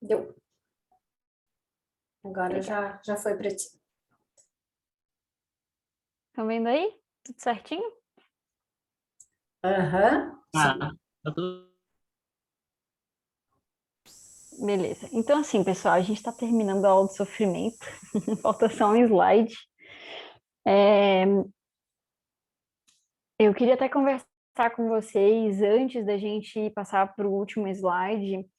Deu. Agora Obrigada. já foi para ti. Estão vendo aí? Tudo certinho? Aham, sim. Tá tudo. Beleza. Então, assim, pessoal, a gente está terminando a aula de sofrimento. Falta só um slide. Eu queria até conversar com vocês antes da gente passar para o último slide.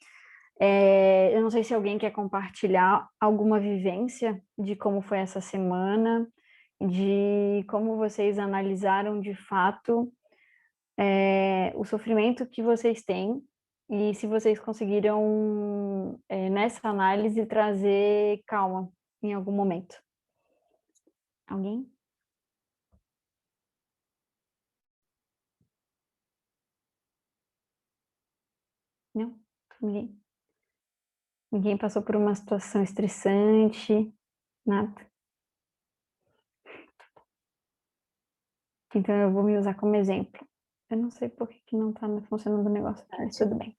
Eu não sei se alguém quer compartilhar alguma vivência de como foi essa semana, de como vocês analisaram de fato o sofrimento que vocês têm e se vocês conseguiram, nessa análise, trazer calma em algum momento. Alguém? Não? Ninguém? Ninguém passou por uma situação estressante? Nada? Então eu vou me usar como exemplo. Eu não sei por que não está funcionando o negócio aqui, mas tudo bem.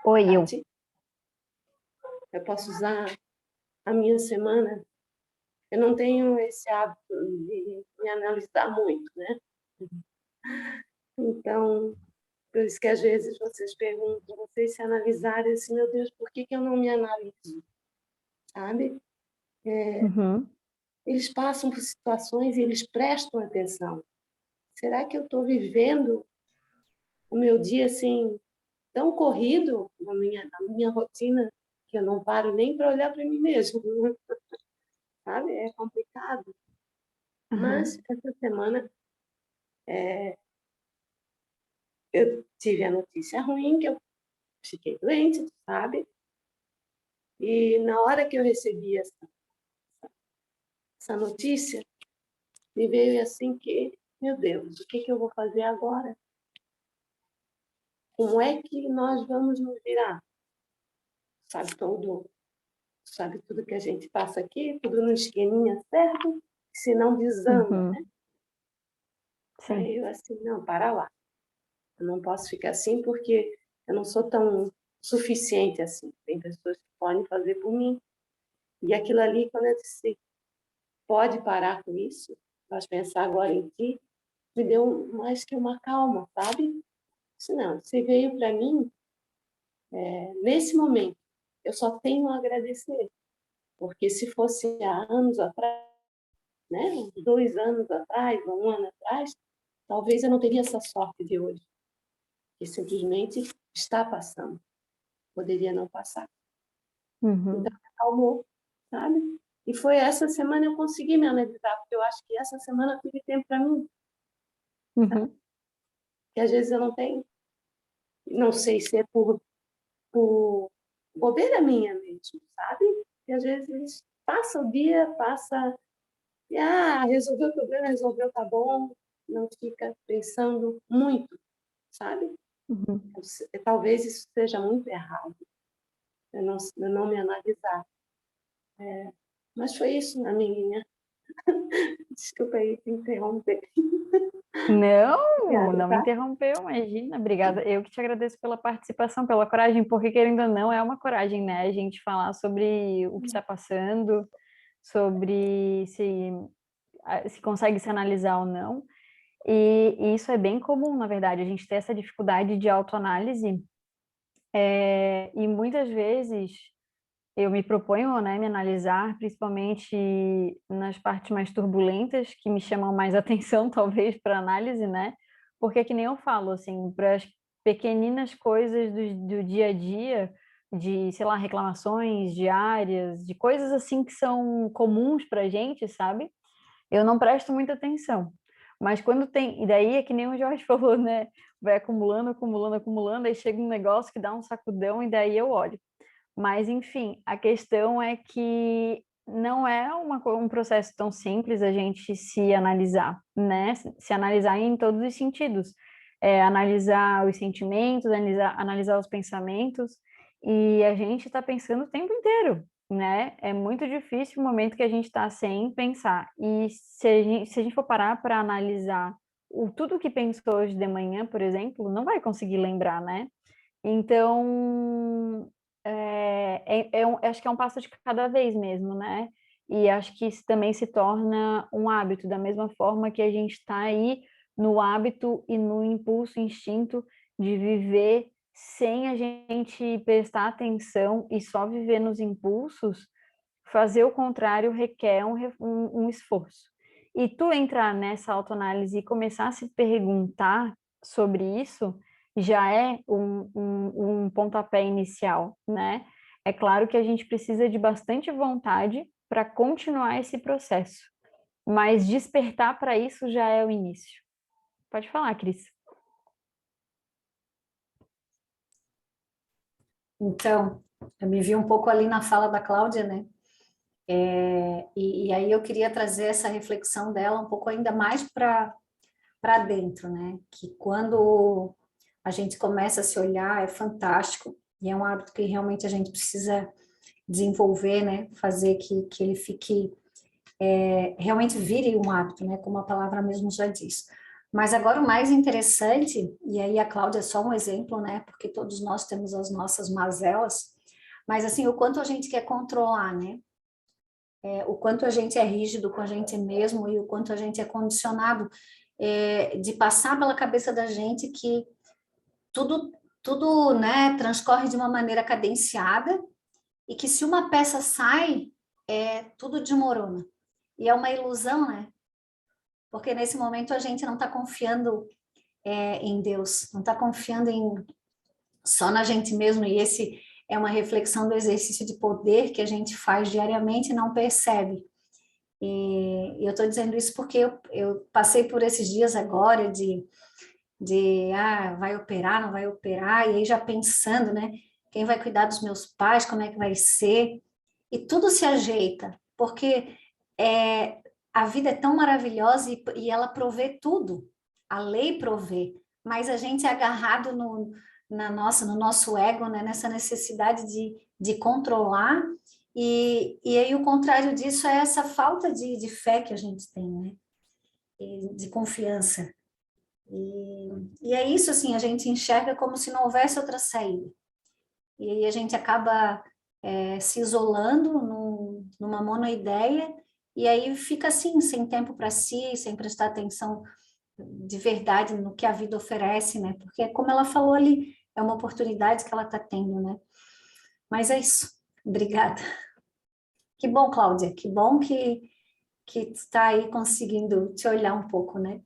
Oi, eu. Tati, eu posso usar a minha semana. Eu não tenho esse hábito de me analisar muito, né? Então, por isso que às vezes vocês perguntam, vocês se analisarem assim, meu Deus, por que eu não me analiso? Sabe? Uhum. Eles passam por situações e eles prestam atenção. Será que eu estou vivendo o meu dia assim, tão corrido na minha rotina, que eu não paro nem para olhar para mim mesmo? Sabe? É complicado. Mas Uhum. essa semana eu tive a notícia ruim, que eu fiquei doente, tu sabe? E na hora que eu recebi essa notícia, me veio assim que, meu Deus, o que eu vou fazer agora? Como é que nós vamos nos virar? Sabe tudo que a gente passa aqui, tudo no esqueminha certo, se não desanda, né? Uhum. Sim. Aí eu assim, não, para lá. Eu não posso ficar assim porque eu não sou tão suficiente assim. Tem pessoas que podem fazer por mim. E aquilo ali, quando eu disse, pode parar com isso, mas pensar agora em ti, me deu mais que uma calma, sabe? Disse, não, você veio para mim, nesse momento, eu só tenho a agradecer, porque se fosse há anos atrás, né, uns 2 anos atrás, 1 ano atrás, talvez eu não teria essa sorte de hoje, que simplesmente está passando, poderia não passar. Uhum. Então, me acalmou, sabe? E foi essa semana eu consegui me analisar, porque eu acho que essa semana eu tive tempo para mim, Uhum. que às vezes eu não tenho. Não sei se é por bobeira minha mesmo, sabe? Que às vezes passa o dia, passa e resolveu o problema, resolveu, tá bom, não fica pensando muito, sabe? Uhum. Talvez isso seja muito errado, eu não me analisar. Mas foi isso, amiguinha. Desculpa aí te interromper. Não, Obrigada, não me tá? interrompeu, imagina. Obrigada. Eu que te agradeço pela participação, pela coragem, porque querendo ou não, é uma coragem, né? A gente falar sobre o que está passando, sobre se consegue se analisar ou não. E isso é bem comum, na verdade, a gente ter essa dificuldade de autoanálise. E muitas vezes eu me proponho, né, me analisar, principalmente nas partes mais turbulentas, que me chamam mais atenção, talvez, para análise, né? Porque que nem eu falo, assim, para as pequeninas coisas do dia a dia, de, sei lá, reclamações diárias, de coisas assim que são comuns para a gente, sabe? Eu não presto muita atenção. Mas quando tem, e daí é que nem o Jorge falou, né? Vai acumulando, acumulando, acumulando, aí chega um negócio que dá um sacudão e daí eu olho. Mas, enfim, a questão é que não é um processo tão simples a gente se analisar, né? Se analisar em todos os sentidos. Analisar os sentimentos, analisar os pensamentos, e a gente está pensando o tempo inteiro, né? É muito difícil o momento que a gente está sem pensar. E se a gente for parar para analisar tudo que pensou hoje de manhã, por exemplo, não vai conseguir lembrar, né? Então, acho que é um passo de cada vez mesmo, né? E acho que isso também se torna um hábito, da mesma forma que a gente está aí no hábito e no impulso, instinto de viver sem a gente prestar atenção e só viver nos impulsos, fazer o contrário requer um esforço. E tu entrar nessa autoanálise e começar a se perguntar sobre isso já é um pontapé inicial, né? É claro que a gente precisa de bastante vontade para continuar esse processo, mas despertar para isso já é o início. Pode falar, Cris. Então, eu me vi um pouco ali na fala da Cláudia, né? E aí eu queria trazer essa reflexão dela um pouco ainda mais para dentro, né? Que quando a gente começa a se olhar é fantástico e é um hábito que realmente a gente precisa desenvolver, né? Fazer que ele fique realmente vire um hábito, né? Como a palavra mesmo já diz. Mas agora o mais interessante, e aí a Cláudia é só um exemplo, né? Porque todos nós temos as nossas mazelas, mas assim, o quanto a gente quer controlar, né? O quanto a gente é rígido com a gente mesmo e o quanto a gente é condicionado de passar pela cabeça da gente que tudo, né, transcorre de uma maneira cadenciada e que se uma peça sai, tudo desmorona. E é uma ilusão, né? Porque nesse momento a gente não está confiando em Deus, não está confiando só na gente mesmo, e esse é uma reflexão do exercício de poder que a gente faz diariamente e não percebe. E eu estou dizendo isso porque eu passei por esses dias agora vai operar, não vai operar, e aí já pensando, né, quem vai cuidar dos meus pais, como é que vai ser, e tudo se ajeita, porque a vida é tão maravilhosa e ela provê tudo, a lei provê, mas a gente é agarrado no nosso ego, né, nessa necessidade de controlar, e aí o contrário disso é essa falta de fé que a gente tem, né, e de confiança. E é isso, assim, a gente enxerga como se não houvesse outra saída. E aí a gente acaba se isolando numa monoideia, e aí fica assim, sem tempo para si, sem prestar atenção de verdade no que a vida oferece, né? Porque, como ela falou ali, é uma oportunidade que ela está tendo, né? Mas é isso. Obrigada. Que bom, Cláudia, que bom que tu está aí conseguindo te olhar um pouco, né?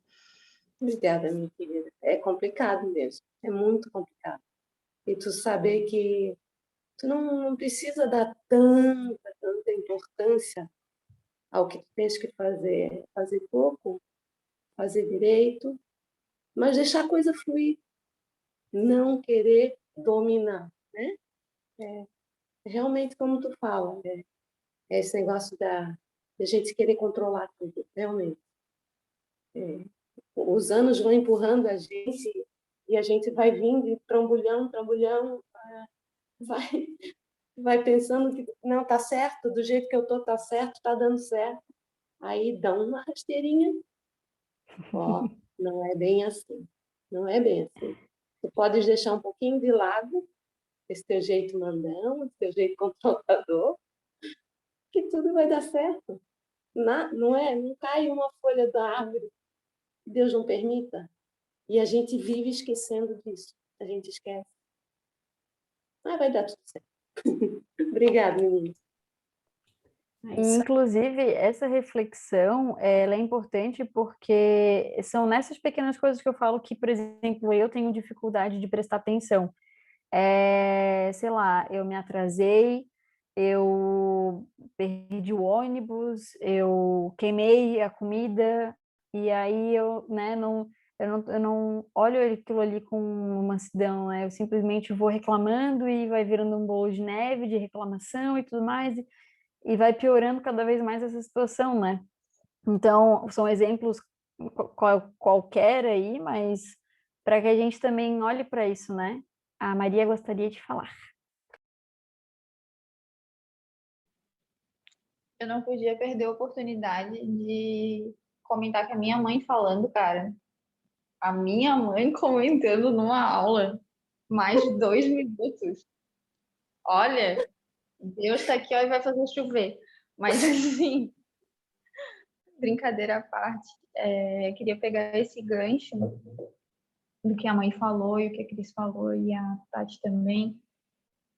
Obrigada, minha querida. É complicado mesmo, é muito complicado. E tu saber que tu não precisa dar tanta importância ao que tu tens que fazer. Fazer pouco, fazer direito, mas deixar a coisa fluir. Não querer dominar, né? Realmente, como tu fala, é esse negócio da gente querer controlar tudo, realmente. Os anos vão empurrando a gente e a gente vai vindo e trambolhão, vai, vai pensando que não está certo, do jeito que eu estou está certo, está dando certo. Aí dá uma rasteirinha. Ó, não é bem assim. Não é bem assim. Tu podes deixar um pouquinho de lado esse teu jeito mandão, esse teu jeito controlador, que tudo vai dar certo. Não é? Não cai uma folha da árvore. Deus não permita. E a gente vive esquecendo disso. A gente esquece. Mas vai dar tudo certo. Obrigada, menina. E, inclusive, essa reflexão, ela é importante porque são nessas pequenas coisas que eu falo que, por exemplo, eu tenho dificuldade de prestar atenção. Sei lá, eu me atrasei, eu perdi o ônibus, eu queimei a comida, e aí né, eu não olho aquilo ali com mansidão, né? Eu simplesmente vou reclamando e vai virando um bolo de neve de reclamação e tudo mais, e vai piorando cada vez mais essa situação, né? Então, são exemplos qualquer aí, mas para que a gente também olhe para isso, né? A Maria gostaria de falar. Eu não podia perder a oportunidade de comentar com a minha mãe falando, cara. A minha mãe comentando numa aula, mais de 2 minutos. Olha, Deus está aqui ó, e vai fazer chover. Mas, assim, brincadeira à parte, queria pegar esse gancho do que a mãe falou e o que a Cris falou e a Tati também,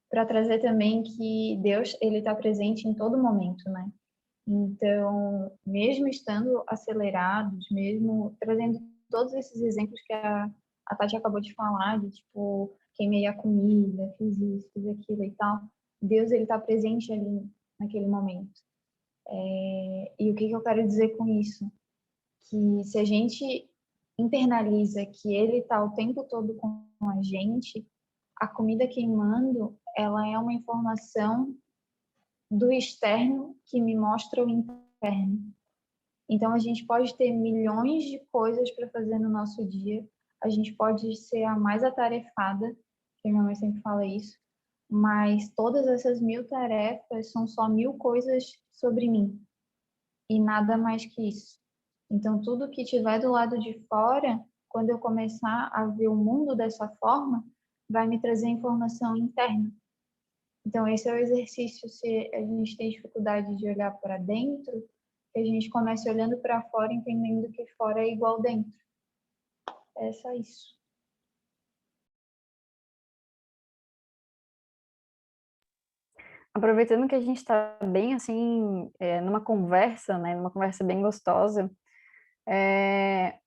para trazer também que Deus, ele está presente em todo momento, né? Então, mesmo estando acelerados, mesmo trazendo todos esses exemplos que a Tati acabou de falar, de tipo, queimei a comida, fiz isso, fiz aquilo e tal, Deus, ele está presente ali naquele momento. E o que eu quero dizer com isso? Que se a gente internaliza que ele está o tempo todo com a gente, a comida queimando, ela é uma informação do externo que me mostra o interno. Então, a gente pode ter milhões de coisas para fazer no nosso dia, a gente pode ser a mais atarefada, que minha mãe sempre fala isso, mas todas essas 1000 tarefas são só 1000 coisas sobre mim, e nada mais que isso. Então, tudo que tiver do lado de fora, quando eu começar a ver o mundo dessa forma, vai me trazer informação interna. Então, esse é o exercício. Se a gente tem dificuldade de olhar para dentro, que a gente comece olhando para fora, entendendo que fora é igual dentro. É só isso. Aproveitando que a gente está bem, assim, numa conversa, né? Numa conversa bem gostosa,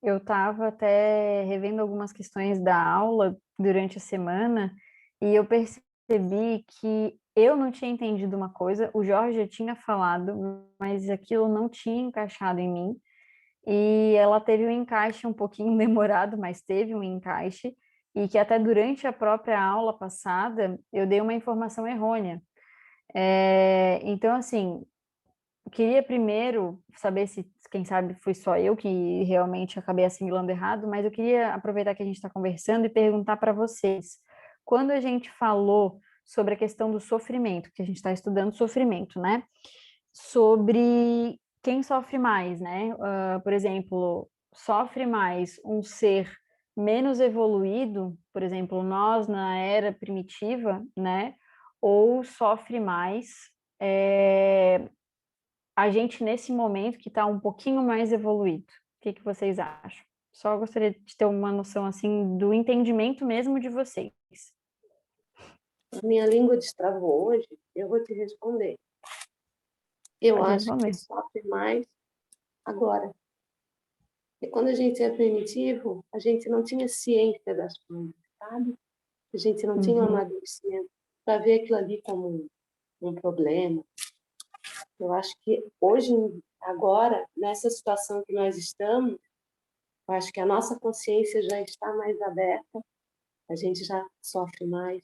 eu estava até revendo algumas questões da aula durante a semana e eu percebi que eu não tinha entendido uma coisa, o Jorge já tinha falado, mas aquilo não tinha encaixado em mim. E ela teve um encaixe um pouquinho demorado, mas teve um encaixe, e que até durante a própria aula passada eu dei uma informação errônea. Então, assim, eu queria primeiro saber se, quem sabe, fui só eu que realmente acabei assimilando errado, mas eu queria aproveitar que a gente está conversando e perguntar para vocês. Quando a gente falou sobre a questão do sofrimento, que a gente está estudando sofrimento, né? Sobre quem sofre mais, né? Por exemplo, sofre mais um ser menos evoluído, por exemplo, nós na era primitiva, né? Ou sofre mais a gente nesse momento que está um pouquinho mais evoluído. O que vocês acham? Só gostaria de ter uma noção assim do entendimento mesmo de vocês. A minha língua destravou hoje, eu vou te responder. Eu Pode acho que responder. sofre mais agora. E quando a gente é primitivo, a gente não tinha ciência das coisas, sabe? A gente não tinha amadurecimento para ver aquilo ali como um problema. Eu acho que hoje, agora, nessa situação que nós estamos, eu acho que a nossa consciência já está mais aberta, a gente já sofre mais,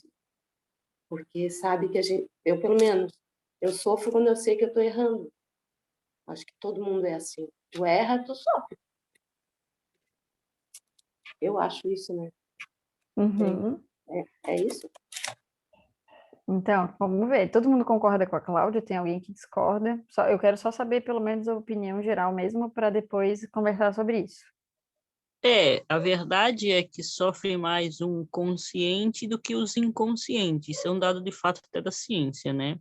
porque sabe que a gente, eu pelo menos, eu sofro quando eu sei que eu estou errando. Acho que todo mundo é assim. Tu erra, tu sofre. Eu acho isso, né? Uhum. É isso? Então, vamos ver. Todo mundo concorda com a Cláudia? Tem alguém que discorda? Eu quero só saber pelo menos a opinião geral mesmo para depois conversar sobre isso. A verdade é que sofre mais um consciente do que os inconscientes. Isso é um dado de fato até da ciência, né?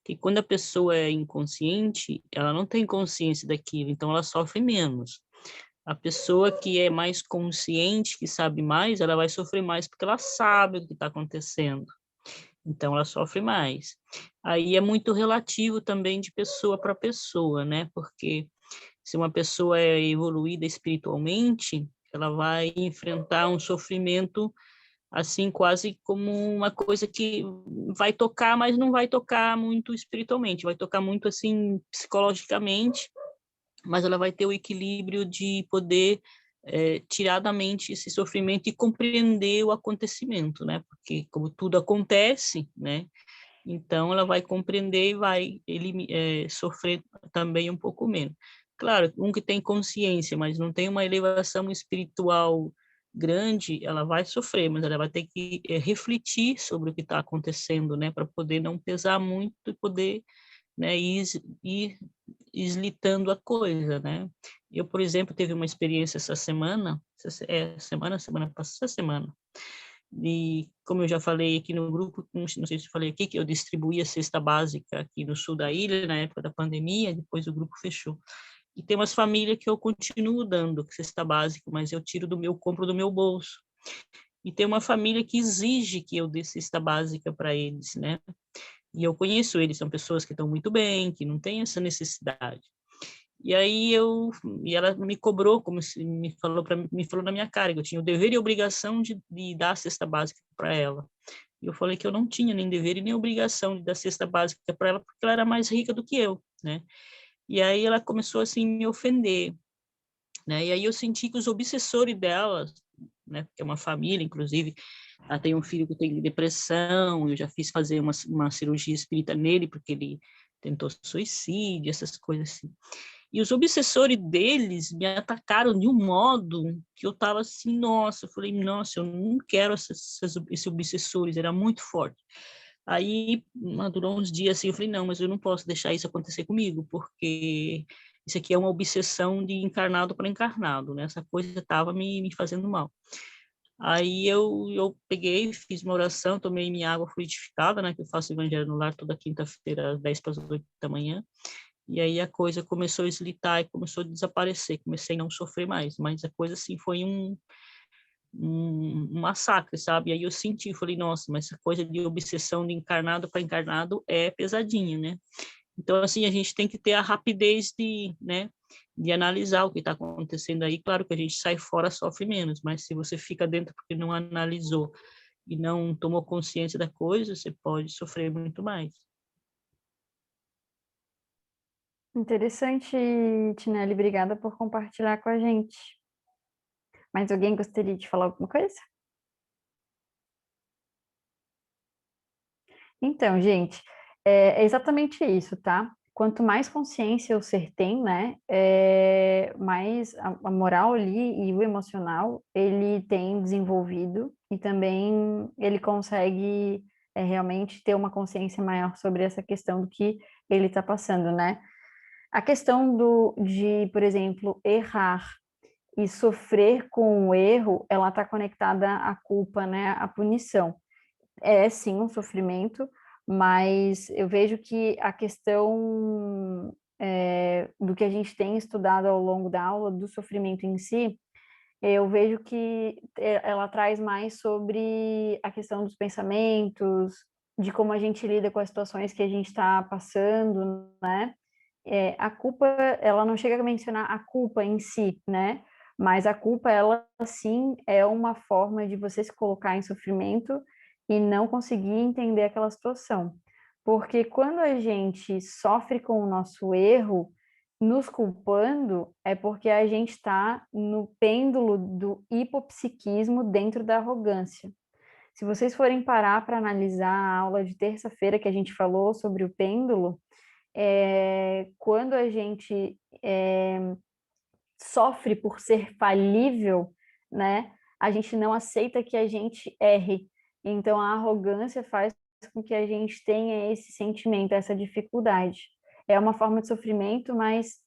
Que quando a pessoa é inconsciente, ela não tem consciência daquilo, então ela sofre menos. A pessoa que é mais consciente, que sabe mais, ela vai sofrer mais porque ela sabe o que está acontecendo. Então ela sofre mais. Aí é muito relativo também de pessoa para pessoa, né? Porque se uma pessoa é evoluída espiritualmente, ela vai enfrentar um sofrimento assim quase como uma coisa que vai tocar, mas não vai tocar muito espiritualmente, vai tocar muito assim psicologicamente, mas ela vai ter o equilíbrio de poder tirar da mente esse sofrimento e compreender o acontecimento, né? Porque como tudo acontece, né? Então ela vai compreender e vai sofrer também um pouco menos. Claro, um que tem consciência, mas não tem uma elevação espiritual grande, ela vai sofrer, mas ela vai ter que refletir sobre o que está acontecendo, né, para poder não pesar muito e poder, né, ir eslitando a coisa, né. Eu, por exemplo, teve uma experiência essa semana, semana passada, essa semana, E como eu já falei aqui no grupo, não sei se eu falei aqui, que eu distribuía cesta básica aqui no sul da ilha, na época da pandemia, depois o grupo fechou. E tem umas famílias que eu continuo dando cesta básica, mas eu compro do meu bolso. E tem uma família que exige que eu dê cesta básica para eles, né? E eu conheço eles, são pessoas que estão muito bem, que não têm essa necessidade. E aí ela me cobrou, como se me falou na minha cara, que eu tinha o dever e a obrigação de dar a cesta básica para ela. E eu falei que eu não tinha nem dever e nem obrigação de dar cesta básica para ela, porque ela era mais rica do que eu, né? E aí ela começou assim me ofender, né? E aí eu senti que os obsessores dela, né, que é uma família, inclusive, ela tem um filho que tem depressão, eu já fiz fazer uma cirurgia espírita nele, porque ele tentou suicídio, essas coisas assim. E os obsessores deles me atacaram de um modo que eu estava assim, nossa, eu falei, nossa, eu não quero esses obsessores, era muito forte. Aí, durou uns dias assim, eu falei, não, mas eu não posso deixar isso acontecer comigo, porque isso aqui é uma obsessão de encarnado para encarnado, né? Essa coisa estava me fazendo mal. Aí eu peguei, fiz uma oração, tomei minha água fluidificada, né? Que eu faço evangelho no lar toda quinta-feira, às 10 para as 8 da manhã. E aí a coisa começou a eslitar e começou a desaparecer, comecei a não sofrer mais, mas a coisa assim foi um massacre, sabe? E aí eu senti, falei, nossa, mas essa coisa de obsessão de encarnado para encarnado é pesadinha, né? Então, assim, a gente tem que ter a rapidez né, de analisar o que está acontecendo aí. Claro que a gente sai fora, sofre menos, mas se você fica dentro porque não analisou e não tomou consciência da coisa, você pode sofrer muito mais. Interessante, Tinelli, obrigada por compartilhar com a gente. Mais alguém gostaria de falar alguma coisa? Então, gente, é exatamente isso, tá? Quanto mais consciência o ser tem, né, mais a moral ali e o emocional ele tem desenvolvido e também ele consegue realmente ter uma consciência maior sobre essa questão do que ele está passando, né? A questão por exemplo, errar e sofrer com o erro, ela está conectada à culpa, né, à punição. É sim um sofrimento, mas eu vejo que a questão do que a gente tem estudado ao longo da aula, do sofrimento em si, eu vejo que ela traz mais sobre a questão dos pensamentos, de como a gente lida com as situações que a gente está passando, né? A culpa, ela não chega a mencionar a culpa em si, né? Mas a culpa, ela sim é uma forma de você se colocar em sofrimento e não conseguir entender aquela situação. Porque quando a gente sofre com o nosso erro, nos culpando, é porque a gente está no pêndulo do hipopsiquismo dentro da arrogância. Se vocês forem parar para analisar a aula de terça-feira que a gente falou sobre o pêndulo, quando a gente sofre por ser falível, né, a gente não aceita que a gente erre. Então, a arrogância faz com que a gente tenha esse sentimento, essa dificuldade. É uma forma de sofrimento, mas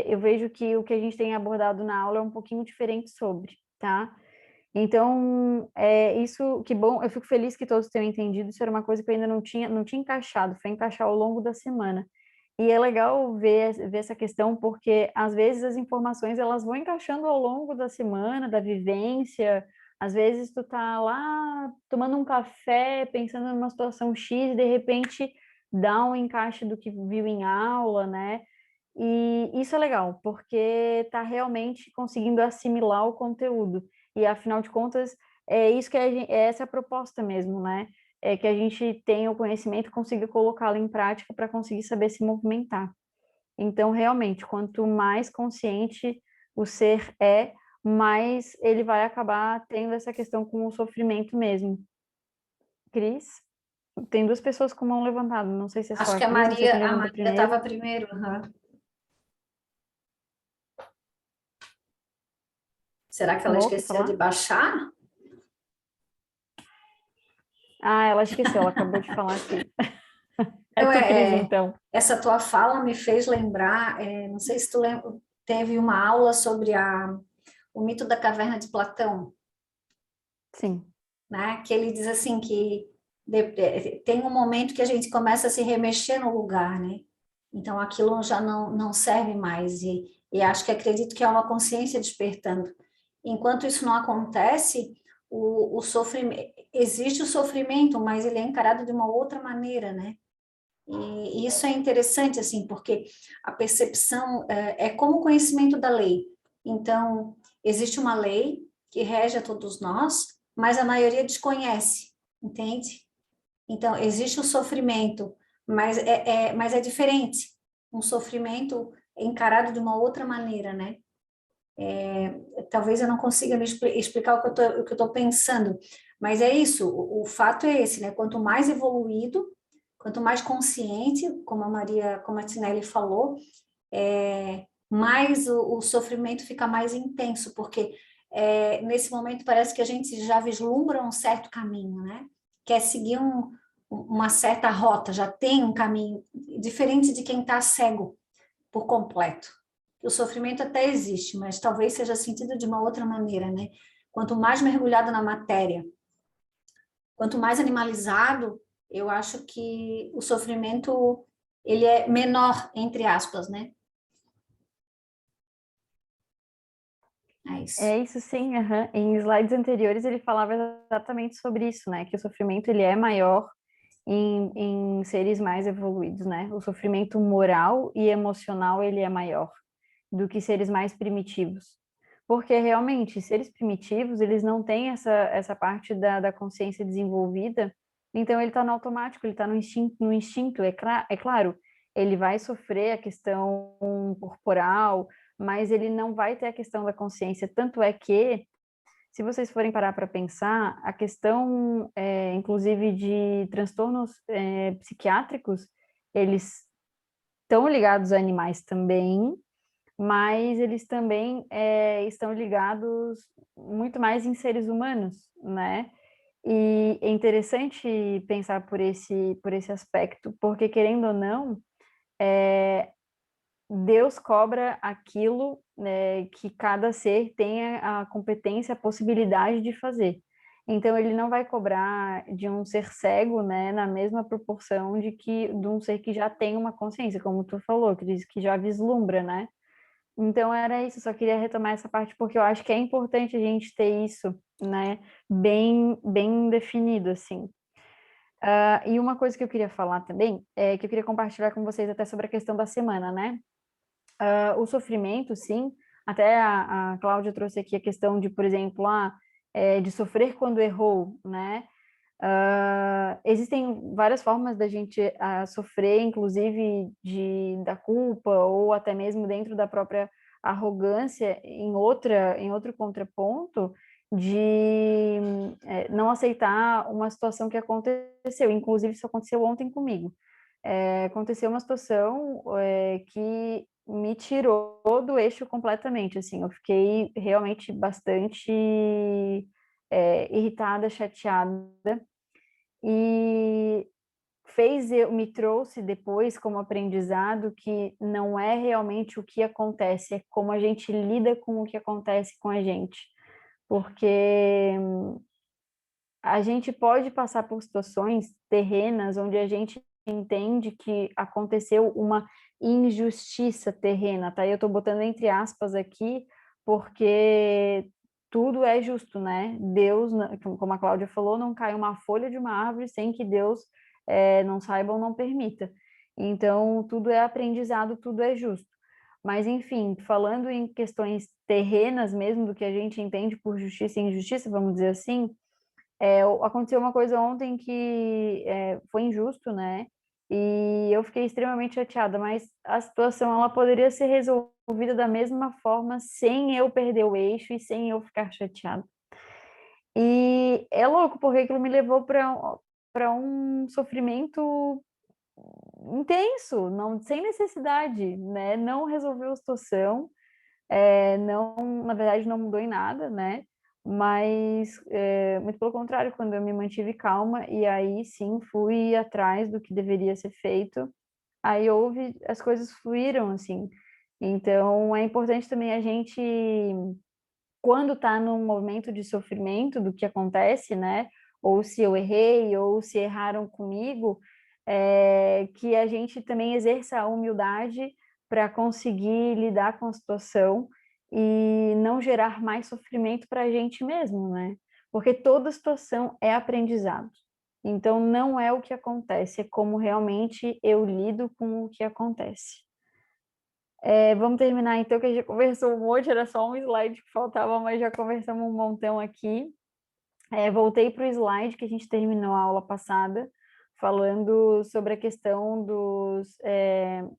eu vejo que o que a gente tem abordado na aula é um pouquinho diferente sobre, tá? Então, isso, que bom, eu fico feliz que todos tenham entendido, isso era uma coisa que eu ainda não tinha encaixado, foi encaixar ao longo da semana. E é legal ver essa questão, porque às vezes as informações elas vão encaixando ao longo da semana, da vivência. Às vezes tu tá lá tomando um café, pensando numa situação X, e de repente dá um encaixe do que viu em aula, né? E isso é legal, porque tá realmente conseguindo assimilar o conteúdo. E afinal de contas, é isso que é essa a proposta mesmo, né? É que a gente tenha o conhecimento e consiga colocá-lo em prática para conseguir saber se movimentar. Então, realmente, quanto mais consciente o ser mais ele vai acabar tendo essa questão com o sofrimento mesmo. Cris? Tem duas pessoas com mão levantada, não sei se é só Acho a que a Cris, não sei quem Maria levanta primeiro. estava primeiro. Uhum. Será que ela Amor, quer esqueceu de falar? baixar? Ah, ela esqueceu, ela acabou de falar aqui. É Eu, tu, Cris, então. essa tua fala me fez lembrar, não sei se tu lembra, teve uma aula sobre o mito da caverna de Platão. Sim. né? Que ele diz assim que tem um momento que a gente começa a se remexer no lugar, né? Então aquilo já não serve mais e acho que acredito que é uma consciência despertando. Enquanto isso não acontece, o sofrimento, existe o sofrimento, mas ele é encarado de uma outra maneira, né? E isso é interessante, assim, porque a percepção é como o conhecimento da lei. Então, existe uma lei que rege a todos nós, mas a maioria desconhece, entende? Então, existe o sofrimento, mas é diferente. Um sofrimento encarado de uma outra maneira, né? Talvez eu não consiga me explicar o que eu estou pensando, mas é isso, o fato é esse, né? Quanto mais evoluído, quanto mais consciente, como a Maria, como a Tinelli falou, mais o sofrimento fica mais intenso, porque nesse momento parece que a gente já vislumbra um certo caminho, né? Quer seguir uma certa rota, já tem um caminho, diferente de quem está cego por completo. O sofrimento até existe, mas talvez seja sentido de uma outra maneira, né? Quanto mais mergulhado na matéria, quanto mais animalizado, eu acho que o sofrimento ele é menor, entre aspas, né? É isso. É isso, sim. Aham. Em slides anteriores ele falava exatamente sobre isso, né? Que o sofrimento ele é maior em seres mais evoluídos, né? O sofrimento moral e emocional ele é maior do que seres mais primitivos. Porque realmente, seres primitivos, eles não têm essa parte da consciência desenvolvida, então ele está no automático, ele está no instinto. É claro, ele vai sofrer a questão corporal, mas ele não vai ter a questão da consciência. Tanto é que, se vocês forem parar para pensar, a questão, inclusive, de transtornos psiquiátricos, eles estão ligados a animais também, mas eles também estão ligados muito mais em seres humanos, né? E é interessante pensar por esse aspecto, porque, querendo ou não, Deus cobra aquilo, né, que cada ser tem a competência, a possibilidade de fazer. Então, ele não vai cobrar de um ser cego, né, na mesma proporção de um ser que já tem uma consciência, como tu falou, que diz que já vislumbra, né? Então, era isso, só queria retomar essa parte, porque eu acho que é importante a gente ter isso, né, bem definido, assim. E uma coisa que eu queria falar também, que eu queria compartilhar com vocês até sobre a questão da semana, né? O sofrimento, sim, até a Cláudia trouxe aqui a questão de, por exemplo, de sofrer quando errou, né? Existem várias formas da gente sofrer, inclusive da culpa ou até mesmo dentro da própria arrogância, em outro contraponto, de não aceitar uma situação que aconteceu. Inclusive, isso aconteceu ontem comigo. Aconteceu uma situação que me tirou do eixo completamente, assim, eu fiquei realmente bastante irritada, chateada, e me trouxe depois como aprendizado que não é realmente o que acontece, é como a gente lida com o que acontece com a gente, porque a gente pode passar por situações terrenas onde a gente entende que aconteceu uma injustiça terrena, tá? Eu estou botando entre aspas aqui, porque tudo é justo, né? Deus, como a Cláudia falou, não cai uma folha de uma árvore sem que Deus não saiba ou não permita. Então, tudo é aprendizado, tudo é justo. Mas, enfim, falando em questões terrenas mesmo, do que a gente entende por justiça e injustiça, vamos dizer assim, aconteceu uma coisa ontem que foi injusto, né? E eu fiquei extremamente chateada, mas a situação ela poderia ser resolvida da mesma forma sem eu perder o eixo e sem eu ficar chateada. E é louco, porque aquilo me levou para um sofrimento intenso, não, sem necessidade, né? Não resolveu a situação, não, na verdade, não mudou em nada, né? Mas, muito pelo contrário, quando eu me mantive calma e aí sim fui atrás do que deveria ser feito, aí as coisas fluíram, assim. Então, é importante também a gente, quando está num momento de sofrimento do que acontece, né? ou se eu errei, ou se erraram comigo, que a gente também exerça a humildade para conseguir lidar com a situação e não gerar mais sofrimento para a gente mesmo, né? Porque toda situação é aprendizado. Então, não é o que acontece, é como realmente eu lido com o que acontece. Vamos terminar então, que a gente já conversou um monte, era só um slide que faltava, mas já conversamos um montão aqui. Voltei para o slide que a gente terminou a aula passada, falando sobre a questão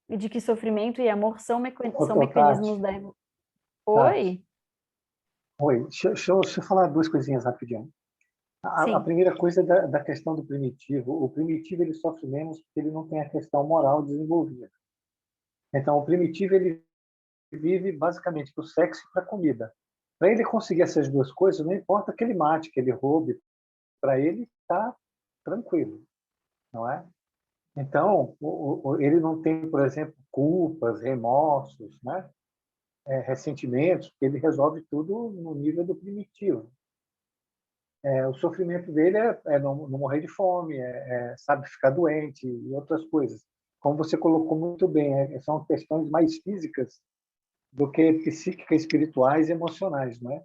de que sofrimento e amor são mecanismos da... Tati, Oi? oi, deixa eu falar duas coisinhas rapidinho. A Sim. primeira coisa é da questão do primitivo. O primitivo ele sofre menos porque ele não tem a questão moral desenvolvida. Então, o primitivo ele vive basicamente para o sexo e para a comida. Para ele conseguir essas duas coisas, não importa que ele mate, que ele roube, para ele está tranquilo, não é? Então, ele não tem, por exemplo, culpas, remorsos, né? Ressentimentos, porque ele resolve tudo no nível do primitivo. O sofrimento dele é não morrer de fome, sabe, ficar doente e outras coisas. Como você colocou muito bem, são questões mais físicas do que psíquicas, espirituais e emocionais, não é?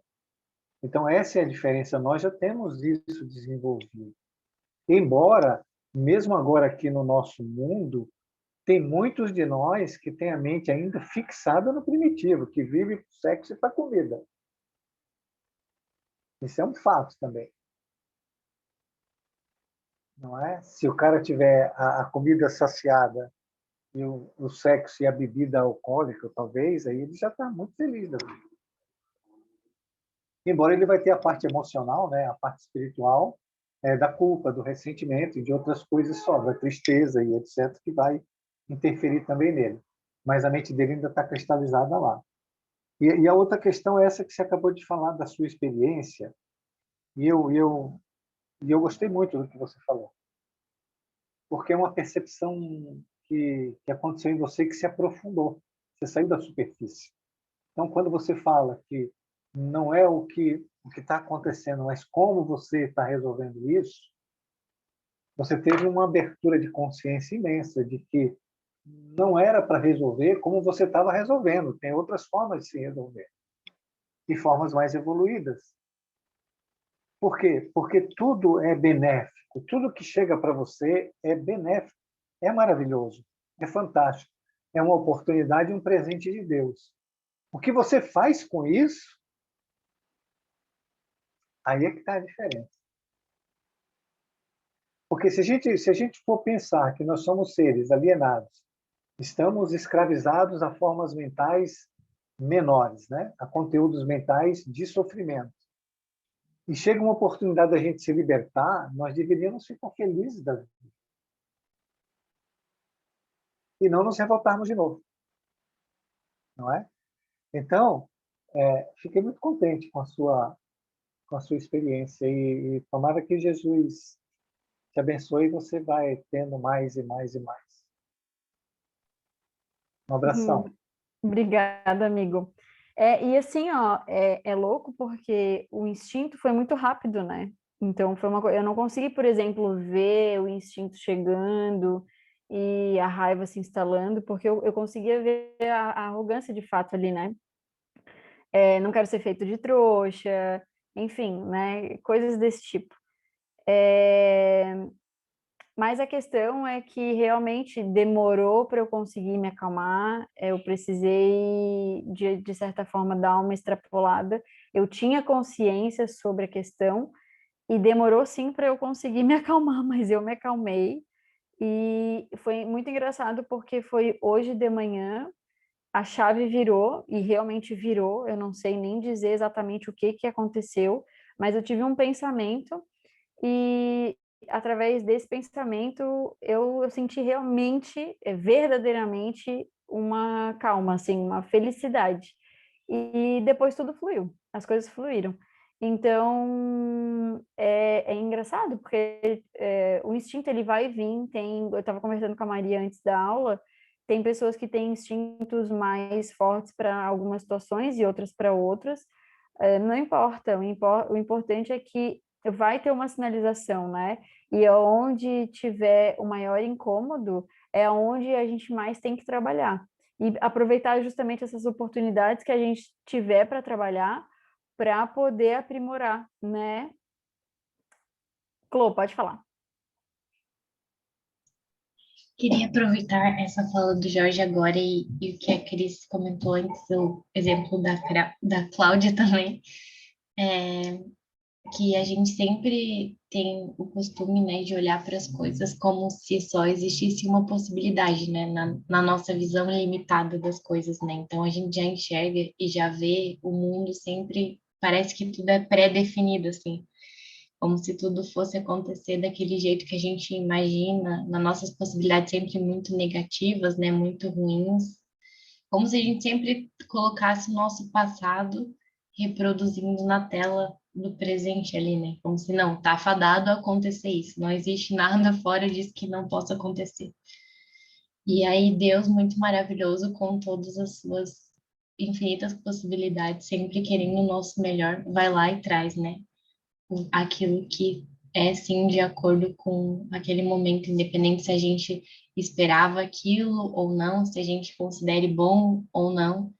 Então, essa é a diferença. Nós já temos isso desenvolvido. Embora, mesmo agora aqui no nosso mundo, tem muitos de nós que têm a mente ainda fixada no primitivo, que vive para o sexo e para a comida. Isso é um fato também. Não é? Se o cara tiver a comida saciada e o sexo e a bebida alcoólica, talvez, aí ele já está muito feliz da vida. Embora ele vai ter a parte emocional, né, a parte espiritual, da culpa, do ressentimento e de outras coisas só, da tristeza e etc., que vai interferir também nele. Mas a mente dele ainda está cristalizada lá. E a outra questão é essa que você acabou de falar da sua experiência, e eu gostei muito do que você falou, porque é uma percepção que aconteceu em você que se aprofundou, você saiu da superfície. Então, quando você fala que não é o que está acontecendo, mas como você está resolvendo isso, você teve uma abertura de consciência imensa de que não era para resolver como você estava resolvendo. Tem outras formas de se resolver e formas mais evoluídas. Por quê? Porque tudo é benéfico. Tudo que chega para você é benéfico. É maravilhoso. É fantástico. É uma oportunidade e um presente de Deus. O que você faz com isso, aí é que está a diferença. Porque se a gente for pensar que nós somos seres alienados, estamos escravizados a formas mentais menores, né? A conteúdos mentais de sofrimento. E chega uma oportunidade da gente se libertar, nós deveríamos ficar felizes da vida. E não nos revoltarmos de novo. Não é? Então, fiquei muito contente com a sua experiência e tomara que Jesus te abençoe e você vai tendo mais e mais e mais. Um abração. Obrigada, amigo. E assim, ó, é louco porque o instinto foi muito rápido, né? Então, foi uma coisa. Eu não consegui, por exemplo, ver o instinto chegando e a raiva se instalando, porque eu conseguia ver a arrogância de fato ali, né? Não quero ser feito de trouxa, enfim, né? Coisas desse tipo. Mas a questão é que realmente demorou para eu conseguir me acalmar, eu precisei, de certa forma, dar uma extrapolada. Eu tinha consciência sobre a questão e demorou sim para eu conseguir me acalmar, mas eu me acalmei. E foi muito engraçado porque foi hoje de manhã, a chave virou e realmente virou. Eu não sei nem dizer exatamente o que aconteceu, mas eu tive um pensamento e através desse pensamento eu senti realmente, verdadeiramente uma calma, assim, uma felicidade. E depois tudo fluiu, as coisas fluíram. Então, é engraçado, porque o instinto ele vai e vem. Eu estava conversando com a Maria antes da aula, tem pessoas que têm instintos mais fortes para algumas situações e outras para outras. Não importa, o importante é que vai ter uma sinalização, né? E onde tiver o maior incômodo é onde a gente mais tem que trabalhar. E aproveitar justamente essas oportunidades que a gente tiver para trabalhar para poder aprimorar, né? Clô, pode falar. Queria aproveitar essa fala do Jorge agora e o que a Cris comentou antes, o exemplo da Cláudia também, que a gente sempre tem o costume, né, de olhar para as coisas como se só existisse uma possibilidade, né, na nossa visão limitada das coisas, né? Então a gente já enxerga e já vê o mundo sempre, parece que tudo é pré-definido, assim, como se tudo fosse acontecer daquele jeito que a gente imagina, nas nossas possibilidades sempre muito negativas, né, muito ruins, como se a gente sempre colocasse o nosso passado reproduzindo na tela do presente ali, né, como se não, tá fadado a acontecer isso, não existe nada fora disso que não possa acontecer. E aí Deus, muito maravilhoso, com todas as suas infinitas possibilidades, sempre querendo o nosso melhor, vai lá e traz, né, aquilo que é sim de acordo com aquele momento, independente se a gente esperava aquilo ou não, se a gente considere bom ou não.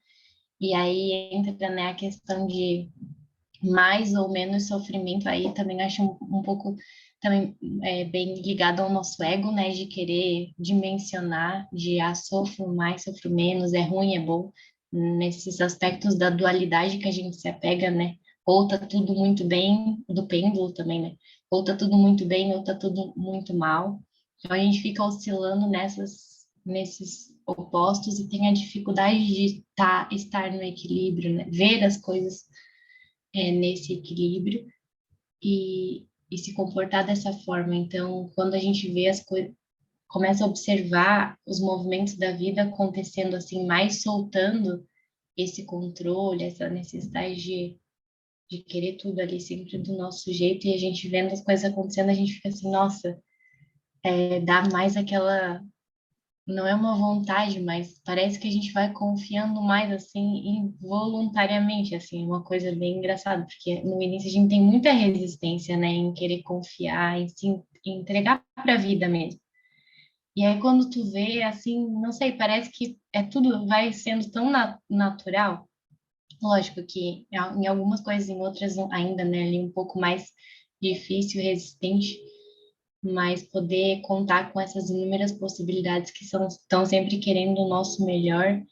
E aí entra, né, a questão de mais ou menos sofrimento, aí também acho um pouco também bem ligado ao nosso ego, né, de querer dimensionar, de sofro mais, sofro menos, é ruim, é bom, nesses aspectos da dualidade que a gente se apega, né, ou tá tudo muito bem, do pêndulo também, né, ou tá tudo muito bem, ou tá tudo muito mal, então a gente fica oscilando nesses opostos e tem a dificuldade de estar no equilíbrio, né, ver as coisas nesse equilíbrio e se comportar dessa forma. Então, quando a gente vê as coisas, começa a observar os movimentos da vida acontecendo assim, mais soltando esse controle, essa necessidade de querer tudo ali sempre do nosso jeito, e a gente vendo as coisas acontecendo, a gente fica assim, nossa, dá mais aquela, não é uma vontade, mas parece que a gente vai confiando mais assim involuntariamente, assim, uma coisa bem engraçada, porque no início a gente tem muita resistência, né, em querer confiar, em se entregar para a vida mesmo. E aí quando tu vê assim, não sei, parece que tudo vai sendo tão natural. Lógico que em algumas coisas, em outras ainda, né, ali um pouco mais difícil, resistente, mas poder contar com essas inúmeras possibilidades que estão sempre querendo o nosso melhor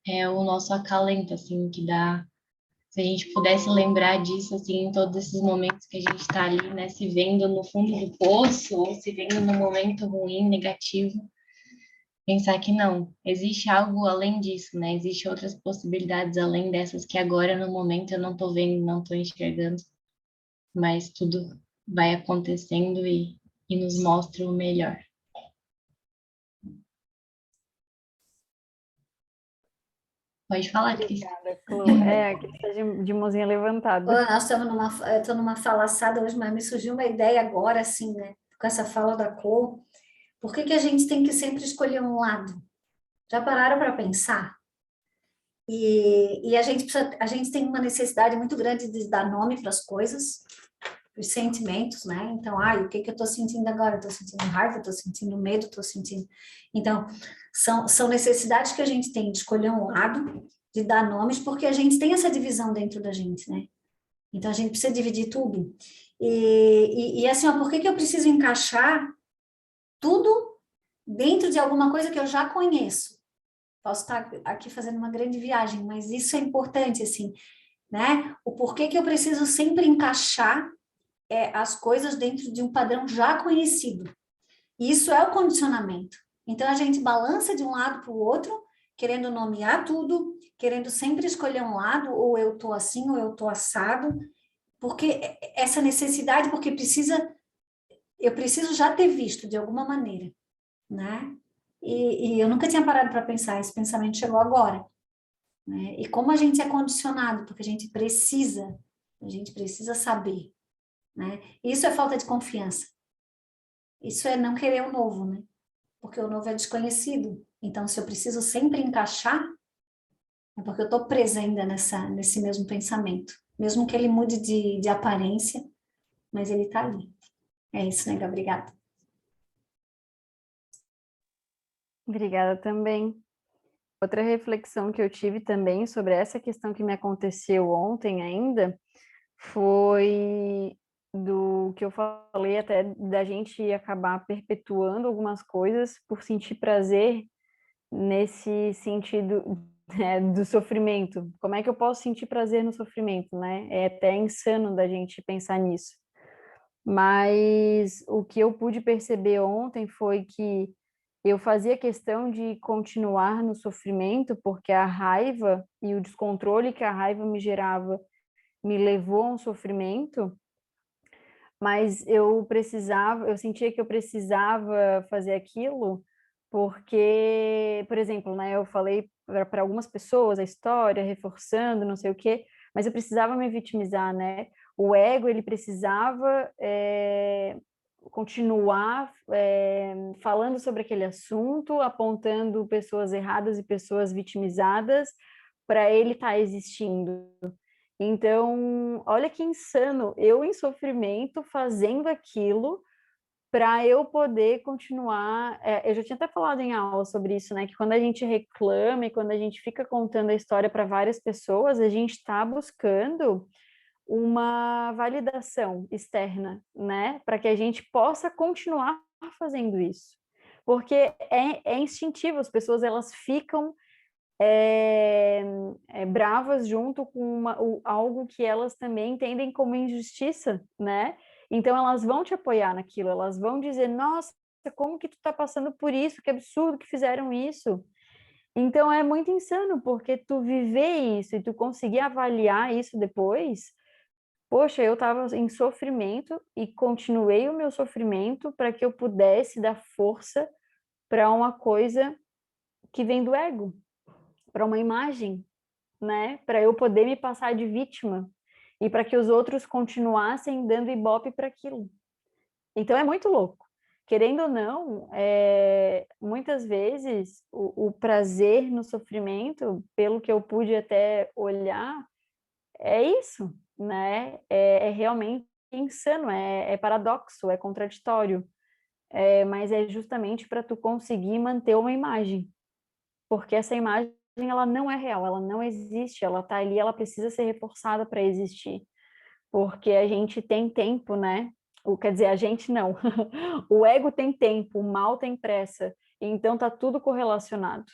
é o nosso acalento, assim, que dá. Se a gente pudesse lembrar disso, assim, em todos esses momentos que a gente está ali, né, se vendo no fundo do poço ou se vendo no momento ruim, negativo, pensar que não, existe algo além disso, né? Existem outras possibilidades além dessas que agora, no momento, eu não estou vendo, não estou enxergando, mas tudo vai acontecendo e nos mostra o melhor. Pode falar, Cris. Obrigada, Clô. A Cris está de mãozinha levantada. Nós estamos eu estou numa falaçada hoje, mas me surgiu uma ideia agora, assim, né? Com essa fala da Clô. Por que a gente tem que sempre escolher um lado? Já pararam para pensar? E a gente tem uma necessidade muito grande de dar nome para as coisas, para os sentimentos, né? Então, o que eu estou sentindo agora? Estou sentindo raiva, estou sentindo medo, estou sentindo... Então, são necessidades que a gente tem de escolher um lado, de dar nomes, porque a gente tem essa divisão dentro da gente, né? Então, a gente precisa dividir tudo. E assim, por que eu preciso encaixar tudo dentro de alguma coisa que eu já conheço? Posso estar aqui fazendo uma grande viagem, mas isso é importante, assim, né? O porquê que eu preciso sempre encaixar as coisas dentro de um padrão já conhecido. Isso é o condicionamento. Então, a gente balança de um lado para o outro, querendo nomear tudo, querendo sempre escolher um lado, ou eu estou assim, ou eu estou assado, porque essa necessidade, porque eu preciso já ter visto de alguma maneira, né? E eu nunca tinha parado para pensar, esse pensamento chegou agora, né? E como a gente é condicionado, porque a gente precisa saber, né? Isso é falta de confiança. Isso é não querer o novo, né? Porque o novo é desconhecido. Então, se eu preciso sempre encaixar, é porque eu estou presa ainda nesse mesmo pensamento. Mesmo que ele mude de aparência, mas ele está ali. É isso, nega, obrigada. Obrigada também. Outra reflexão que eu tive também sobre essa questão que me aconteceu ontem ainda foi do que eu falei até da gente acabar perpetuando algumas coisas por sentir prazer nesse sentido, né, do sofrimento. Como é que eu posso sentir prazer no sofrimento, né? É até insano da gente pensar nisso. Mas o que eu pude perceber ontem foi que eu fazia questão de continuar no sofrimento porque a raiva e o descontrole que a raiva me gerava me levou a um sofrimento, mas eu sentia que eu precisava fazer aquilo porque, por exemplo, né, eu falei para algumas pessoas a história, reforçando, não sei o quê, mas eu precisava me vitimizar, né? O ego, ele precisava continuar falando sobre aquele assunto, apontando pessoas erradas e pessoas vitimizadas para ele estar existindo. Então, olha que insano, eu em sofrimento fazendo aquilo para eu poder continuar. Eu já tinha até falado em aula sobre isso, né? Que quando a gente reclama e quando a gente fica contando a história para várias pessoas, a gente está buscando uma validação externa, né? Para que a gente possa continuar fazendo isso. Porque é instintivo, as pessoas elas ficam bravas junto com algo que elas também entendem como injustiça, né? Então elas vão te apoiar naquilo, elas vão dizer, nossa, como que tu tá passando por isso? Que absurdo que fizeram isso. Então é muito insano, porque tu viver isso e tu conseguir avaliar isso depois, poxa, eu estava em sofrimento e continuei o meu sofrimento para que eu pudesse dar força para uma coisa que vem do ego, para uma imagem, né? Para eu poder me passar de vítima e para que os outros continuassem dando ibope para aquilo. Então é muito louco. Querendo ou não, muitas vezes o prazer no sofrimento, pelo que eu pude até olhar, é isso, né? É realmente insano, é paradoxo, é contraditório, mas é justamente para tu conseguir manter uma imagem, porque essa imagem ela não é real, ela não existe, ela tá ali, ela precisa ser reforçada para existir, porque a gente tem tempo, né? Quer dizer, a gente não. O ego tem tempo, o mal tem pressa, então tá tudo correlacionado.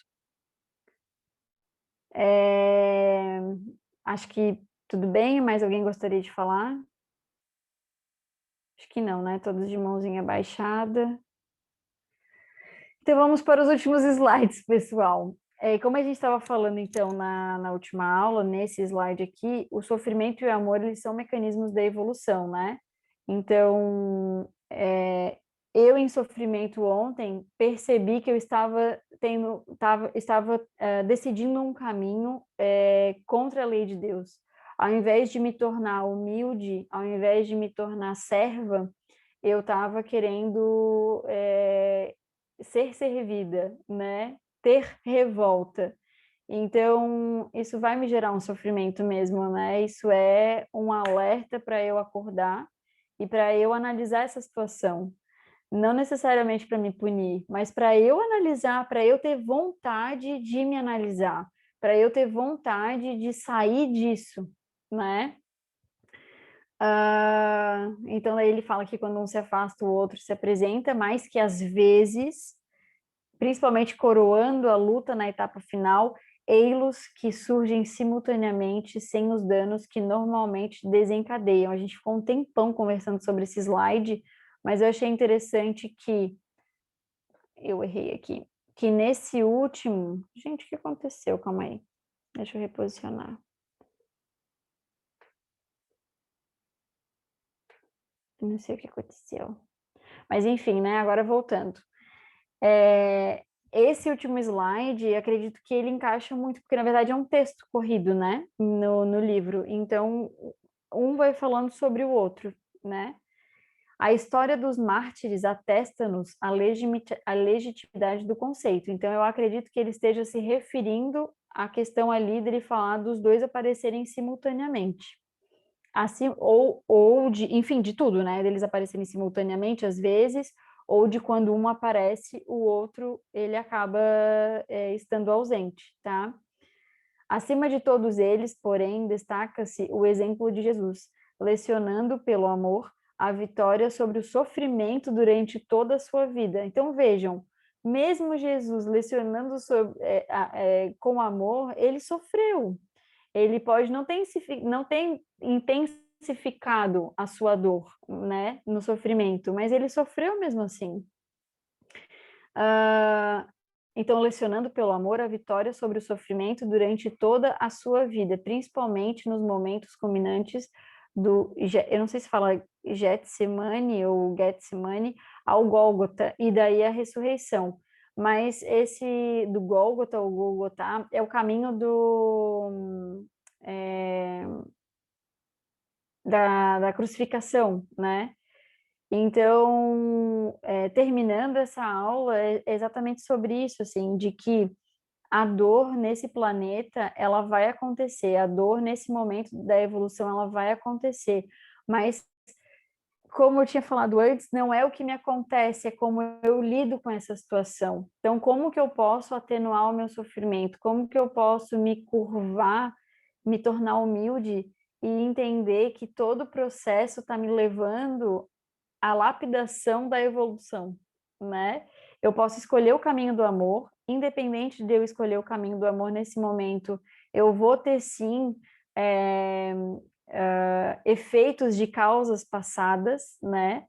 Acho que tudo bem, mas alguém gostaria de falar? Acho que não, né? Todos de mãozinha baixada. Então vamos para os últimos slides, pessoal. Como a gente estava falando, então, na última aula, nesse slide aqui, o sofrimento e o amor, eles são mecanismos da evolução, né? Então, eu em sofrimento ontem, percebi que eu estava decidindo um caminho contra a lei de Deus. Ao invés de me tornar humilde, ao invés de me tornar serva, eu estava querendo ser servida, né? Ter revolta. Então, isso vai me gerar um sofrimento mesmo, né? Isso é um alerta para eu acordar e para eu analisar essa situação. Não necessariamente para me punir, mas para eu analisar, para eu ter vontade de me analisar, para eu ter vontade de sair disso, né? Então, aí ele fala que quando um se afasta, o outro se apresenta, mas que às vezes, principalmente coroando a luta na etapa final, eilos que surgem simultaneamente sem os danos que normalmente desencadeiam. A gente ficou um tempão conversando sobre esse slide, mas eu achei interessante que eu errei aqui, que nesse último, gente, o que aconteceu? Calma aí, deixa eu reposicionar. Não sei o que aconteceu. Mas enfim, né? Agora voltando. Esse último slide, acredito que ele encaixa muito, porque na verdade é um texto corrido, né? No livro. Então, um vai falando sobre o outro, né? A história dos mártires atesta-nos a legitimidade do conceito. Então, eu acredito que ele esteja se referindo à questão ali dele falar dos dois aparecerem simultaneamente. assim, ou de, enfim, de tudo, né? Deles aparecerem simultaneamente, às vezes, ou de quando um aparece, o outro, ele acaba estando ausente, tá? Acima de todos eles, porém, destaca-se o exemplo de Jesus, lecionando pelo amor a vitória sobre o sofrimento durante toda a sua vida. Então, vejam, mesmo Jesus lecionando com amor, ele sofreu. Ele pode não ter intensificado a sua dor, né, no sofrimento, mas ele sofreu mesmo assim. Então, lecionando pelo amor a vitória sobre o sofrimento durante toda a sua vida, principalmente nos momentos culminantes eu não sei se fala Getsemane ou Getsemane, ao Gólgota, e daí a ressurreição. Mas esse do Gólgota, ou Gólgota, é o caminho da crucificação, né? Então, terminando essa aula, é exatamente sobre isso, assim, de que a dor nesse planeta, ela vai acontecer, a dor nesse momento da evolução, ela vai acontecer, mas, como eu tinha falado antes, não é o que me acontece, é como eu lido com essa situação. Então, como que eu posso atenuar o meu sofrimento? Como que eu posso me curvar, me tornar humilde e entender que todo o processo está me levando a lapidação da evolução, né? Eu posso escolher o caminho do amor, independente de eu escolher o caminho do amor nesse momento, eu vou ter sim efeitos de causas passadas, né?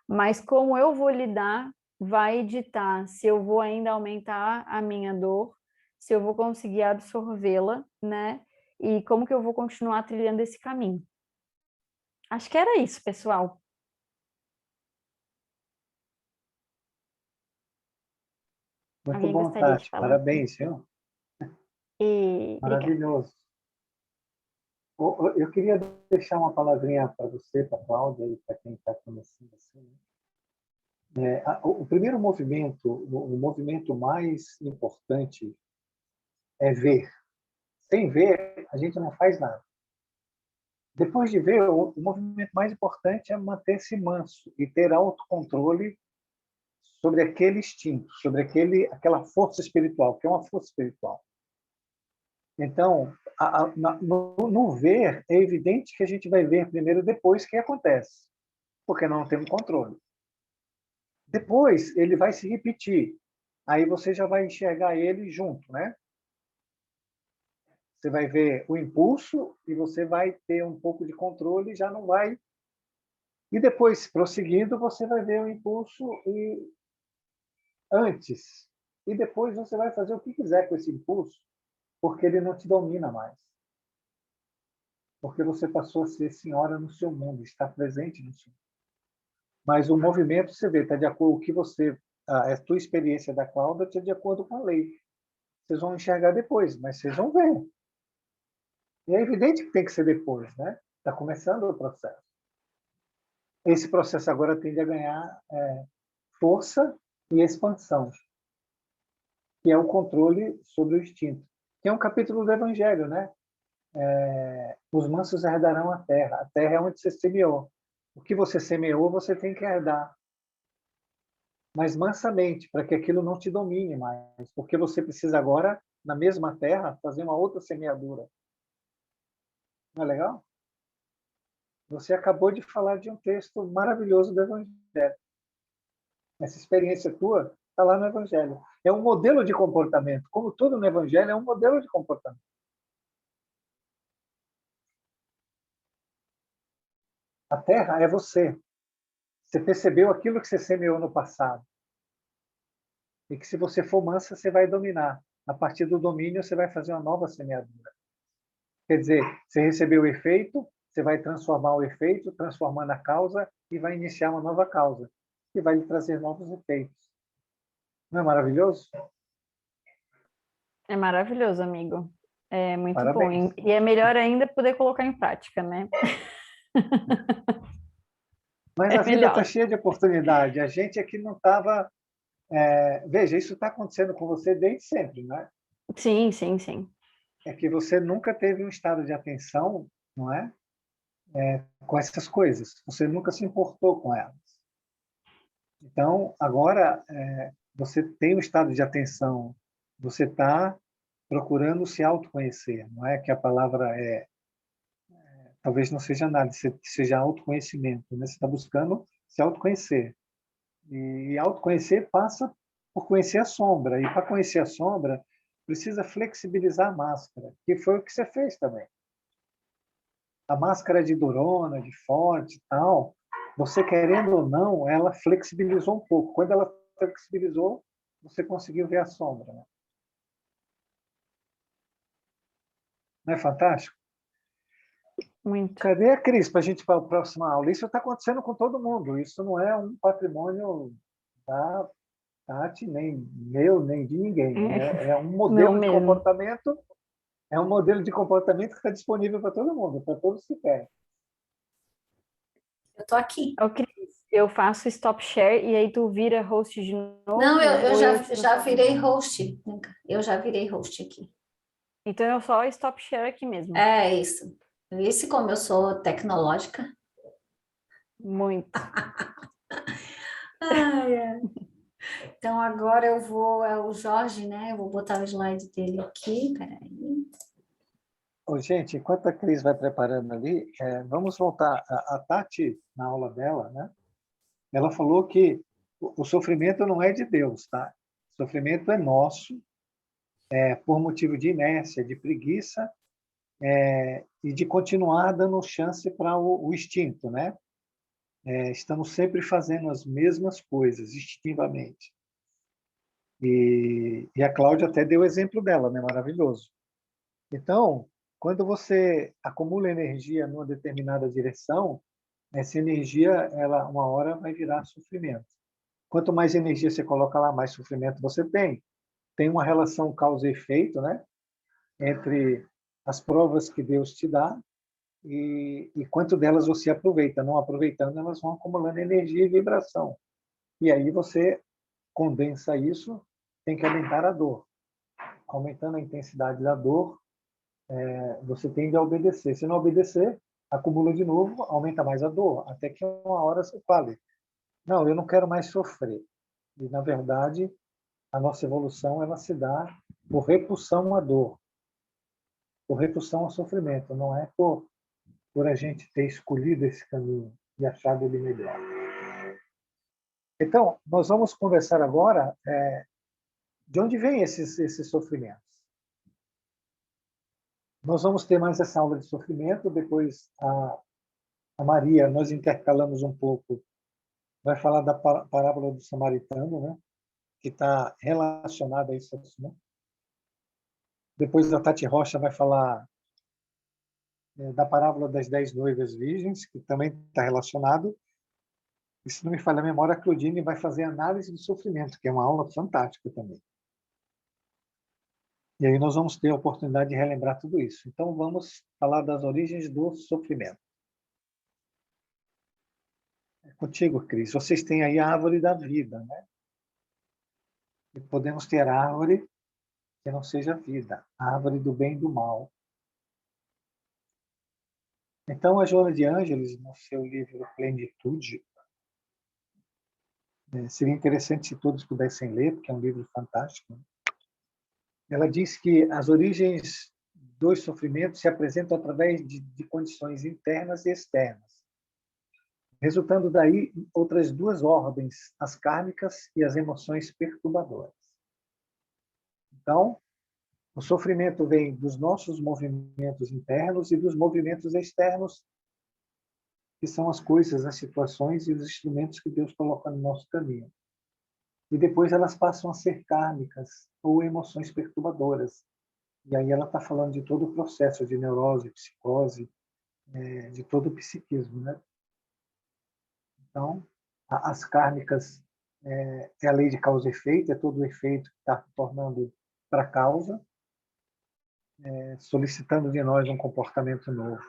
Mas como eu vou lidar vai ditar se eu vou ainda aumentar a minha dor, se eu vou conseguir absorvê-la, né? E como que eu vou continuar trilhando esse caminho. Acho que era isso, pessoal. Muito Alguém bom, gostaria de Tati. falar? Parabéns, viu? Obrigada. Maravilhoso. Eu queria deixar uma palavrinha para você, para a Cláudia e para quem está começando assim. O primeiro movimento, o movimento mais importante é ver. Sem ver, a gente não faz nada. Depois de ver, o movimento mais importante é manter-se manso e ter autocontrole sobre aquele instinto, sobre aquela força espiritual, que é uma força espiritual. Então, no ver, é evidente que a gente vai ver primeiro depois que acontece, porque não temos controle. Depois, ele vai se repetir. Aí você já vai enxergar ele junto, né? Você vai ver o impulso e você vai ter um pouco de controle e já não vai. E depois, prosseguindo, você vai ver o impulso antes. E depois você vai fazer o que quiser com esse impulso, porque ele não te domina mais. Porque você passou a ser senhora no seu mundo, está presente no seu mundo. Mas o movimento, você vê, está de acordo com o que você... A tua experiência da Cláudia está de acordo com a lei. Vocês vão enxergar depois, mas vocês vão ver. E é evidente que tem que ser depois, né? Está começando o processo. Esse processo agora tende a ganhar força e expansão, que é o controle sobre o instinto. Tem um capítulo do Evangelho, né? Os mansos herdarão a terra. A terra é onde você semeou. O que você semeou, você tem que herdar. Mas mansamente, para que aquilo não te domine mais. Porque você precisa agora, na mesma terra, fazer uma outra semeadura. Não é legal? Você acabou de falar de um texto maravilhoso do Evangelho. Essa experiência tua está lá no Evangelho. É um modelo de comportamento. Como tudo no Evangelho, é um modelo de comportamento. A terra é você. Você percebeu aquilo que você semeou no passado. E que se você for mansa, você vai dominar. A partir do domínio, você vai fazer uma nova semeadura. Quer dizer, você recebeu o efeito, você vai transformar o efeito, transformando a causa e vai iniciar uma nova causa, que vai lhe trazer novos efeitos. Não é maravilhoso? É maravilhoso, amigo. É muito Parabéns. bom. E é melhor ainda poder colocar em prática, né? Mas É a vida está melhor. cheia de oportunidade. A gente aqui não estava... Veja, isso está acontecendo com você desde sempre, né? Sim, sim, sim. É que você nunca teve um estado de atenção, não é? com essas coisas. Você nunca se importou com elas. Então, agora, você tem um estado de atenção, você está procurando se autoconhecer, não é que a palavra talvez não seja nada, seja autoconhecimento, né? Você está buscando se autoconhecer. E autoconhecer passa por conhecer a sombra, e para conhecer a sombra, precisa flexibilizar a máscara, que foi o que você fez também. A máscara de durona, de forte e tal, você querendo ou não, ela flexibilizou um pouco. Quando ela flexibilizou, você conseguiu ver a sombra. Né? Não é fantástico? Muito. Cadê a Cris para a gente ir para a próxima aula? Isso está acontecendo com todo mundo. Isso não é um patrimônio da Tati, nem meu, nem de ninguém. É um Não modelo de mesmo. comportamento. É um modelo de comportamento que está disponível para todo mundo, para todos que querem. Eu tô aqui. Ô, Cris, eu faço stop share e aí tu vira host de novo? Não, eu ou já virei host. Eu já virei host aqui. Então eu só stop share aqui mesmo. É isso. Esse como eu sou tecnológica. Muito. Ai, ai. Então agora eu vou, é o Jorge, né? Eu vou botar o slide dele aqui, peraí. Ô, gente, enquanto a Cris vai preparando ali, vamos voltar. A Tati, na aula dela, né? Ela falou que o sofrimento não é de Deus, tá? O sofrimento é nosso, por motivo de inércia, de preguiça, e de continuar dando chance para o instinto, né? Estamos sempre fazendo as mesmas coisas, instintivamente. E a Cláudia até deu o exemplo dela, né? Maravilhoso. Então, quando você acumula energia numa determinada direção, essa energia, ela uma hora vai virar sofrimento. Quanto mais energia você coloca lá, mais sofrimento você tem. Tem uma relação causa e efeito, né? Entre as provas que Deus te dá e quanto delas você aproveita. Não aproveitando, elas vão acumulando energia e vibração. E aí você condensa isso, tem que aumentar a dor. Aumentando a intensidade da dor, você tende a obedecer. Se não obedecer, acumula de novo, aumenta mais a dor, até que uma hora você fale, não, eu não quero mais sofrer. E, na verdade, a nossa evolução ela se dá por repulsão à dor, por repulsão ao sofrimento, não é por a gente ter escolhido esse caminho e achado ele melhor. Então, nós vamos conversar agora de onde vem esses sofrimentos. Nós vamos ter mais essa aula de sofrimento, depois a Maria, nós intercalamos um pouco, vai falar da parábola do samaritano, né? Que está relacionada a isso. Né? Depois a Tati Rocha vai falar da parábola das 10 noivas virgens, que também está relacionado. E se não me falha a memória, a Claudine vai fazer análise do sofrimento, que é uma aula fantástica também. E aí nós vamos ter a oportunidade de relembrar tudo isso. Então vamos falar das origens do sofrimento. É contigo, Cris. Vocês têm aí a árvore da vida, né? E podemos ter árvore que não seja vida, a árvore do bem e do mal. Então, a Joana de Ângeles, no seu livro Plenitude, seria interessante se todos pudessem ler, porque é um livro fantástico. Ela diz que as origens dos sofrimentos se apresentam através de condições internas e externas, resultando daí outras duas ordens, as kármicas e as emoções perturbadoras. Então, o sofrimento vem dos nossos movimentos internos e dos movimentos externos, que são as coisas, as situações e os instrumentos que Deus coloca no nosso caminho. E depois elas passam a ser kármicas ou emoções perturbadoras. E aí ela está falando de todo o processo de neurose, psicose, de todo o psiquismo, né? Então, as kármicas é a lei de causa e efeito, é todo o efeito que está tornando para a causa, solicitando de nós um comportamento novo.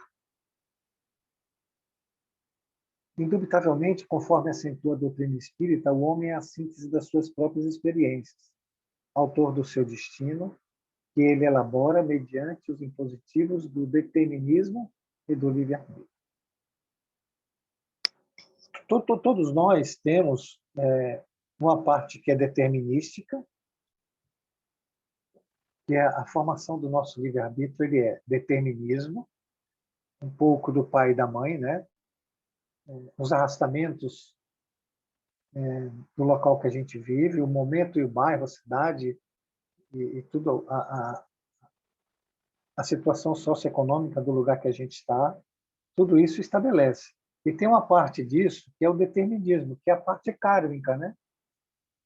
Indubitavelmente, conforme acentua a doutrina espírita, o homem é a síntese das suas próprias experiências, autor do seu destino, que ele elabora mediante os impositivos do determinismo e do livre-arbítrio. todos nós temos uma parte que é determinística, que é a formação do nosso livre-arbítrio, ele é determinismo, um pouco do pai e da mãe, né? Os arrastamentos do local que a gente vive, o momento e o bairro, a cidade e tudo, a situação socioeconômica do lugar que a gente está, tudo isso estabelece. E tem uma parte disso que é o determinismo, que é a parte kármica, né?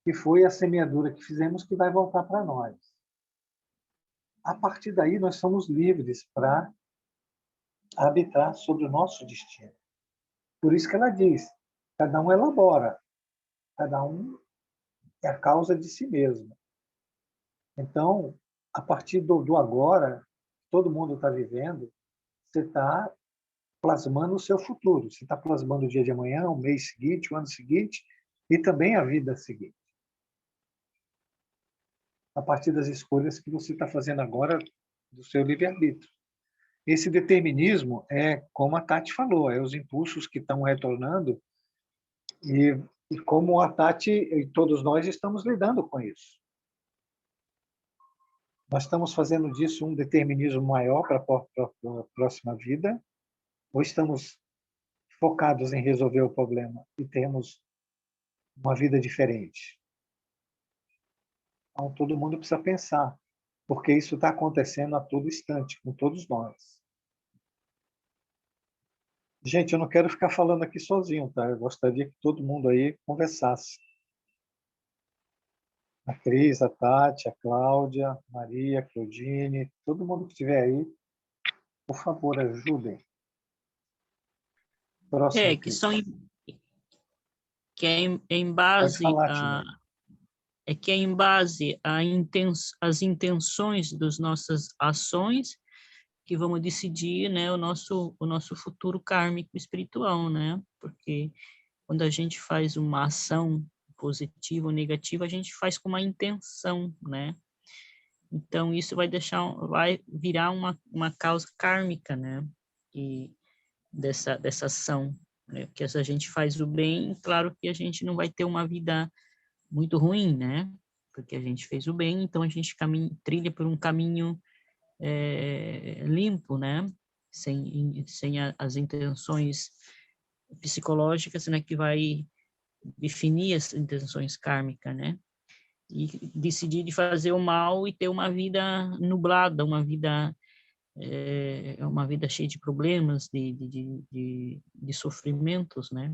Que foi a semeadura que fizemos que vai voltar para nós. A partir daí, nós somos livres para arbitrar sobre o nosso destino. Por isso que ela diz, cada um elabora, cada um é a causa de si mesmo. Então, a partir do agora, todo mundo está vivendo, você está plasmando o seu futuro. Você está plasmando o dia de amanhã, o mês seguinte, o ano seguinte e também a vida seguinte. A partir das escolhas que você está fazendo agora do seu livre-arbítrio. Esse determinismo é, como a Tati falou, é os impulsos que estão retornando e como a Tati e todos nós estamos lidando com isso. Nós estamos fazendo disso um determinismo maior para a próxima vida ou estamos focados em resolver o problema e temos uma vida diferente? Então, todo mundo precisa pensar, porque isso está acontecendo a todo instante, com todos nós. Gente, eu não quero ficar falando aqui sozinho, tá? Eu gostaria que todo mundo aí conversasse. A Cris, a Tati, a Cláudia, a Maria, a Claudine, todo mundo que estiver aí, por favor, ajudem. Próximo, Que Cris. são que é em Pode base falar, a Tinha. que é em base às intenções das nossas ações que vamos decidir, né, o nosso futuro kármico espiritual, né? Porque quando a gente faz uma ação positiva ou negativa, a gente faz com uma intenção, né? Então isso vai virar uma causa kármica, né? E dessa ação, né? Porque se a gente faz o bem, claro que a gente não vai ter uma vida muito ruim, né? Porque a gente fez o bem, então a gente trilha por um caminho limpo, né? Sem as intenções psicológicas, né? Que vai definir as intenções kármicas, né? E decidir de fazer o mal e ter uma vida nublada, uma vida cheia de problemas, de sofrimentos, né?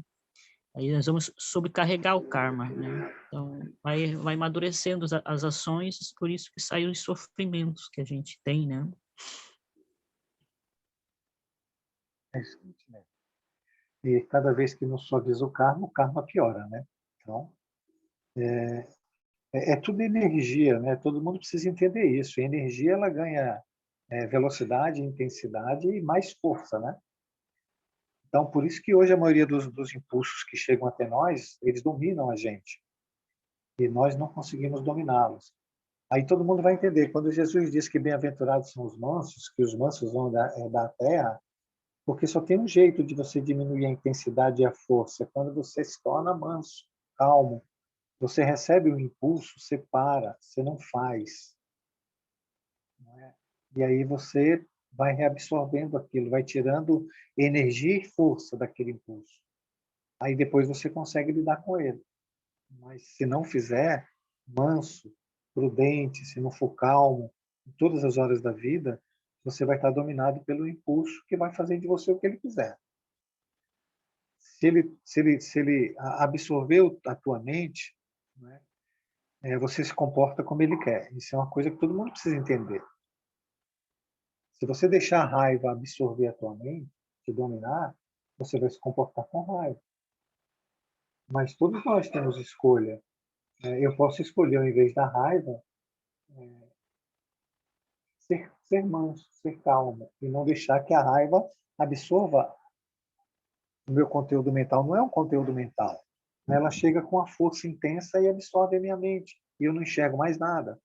Aí nós vamos sobrecarregar o karma, né? Então, vai amadurecendo as ações, por isso que saem os sofrimentos que a gente tem, né? É isso, né? E cada vez que nos suaviza o karma piora, né? Então, é tudo energia, né? Todo mundo precisa entender isso. A energia, ela ganha velocidade, intensidade e mais força, né? Então, por isso que hoje a maioria dos impulsos que chegam até nós, eles dominam a gente. E nós não conseguimos dominá-los. Aí todo mundo vai entender. Quando Jesus diz que bem-aventurados são os mansos, que os mansos vão da terra, porque só tem um jeito de você diminuir a intensidade e a força, quando você se torna manso, calmo. Você recebe um impulso, você para, você não faz. Não é? E aí você vai reabsorvendo aquilo, vai tirando energia e força daquele impulso. Aí depois você consegue lidar com ele. Mas se não fizer, manso, prudente, se não for calmo, em todas as horas da vida, você vai estar dominado pelo impulso que vai fazer de você o que ele quiser. Se ele absorveu a tua mente, né, você se comporta como ele quer. Isso é uma coisa que todo mundo precisa entender. Se você deixar a raiva absorver a tua mente, te dominar, você vai se comportar com raiva. Mas todos nós temos escolha. Eu posso escolher, ao invés da raiva, ser manso, ser calmo, e não deixar que a raiva absorva o meu conteúdo mental. Não é um conteúdo mental. Ela chega com uma força intensa e absorve a minha mente. E eu não enxergo mais nada,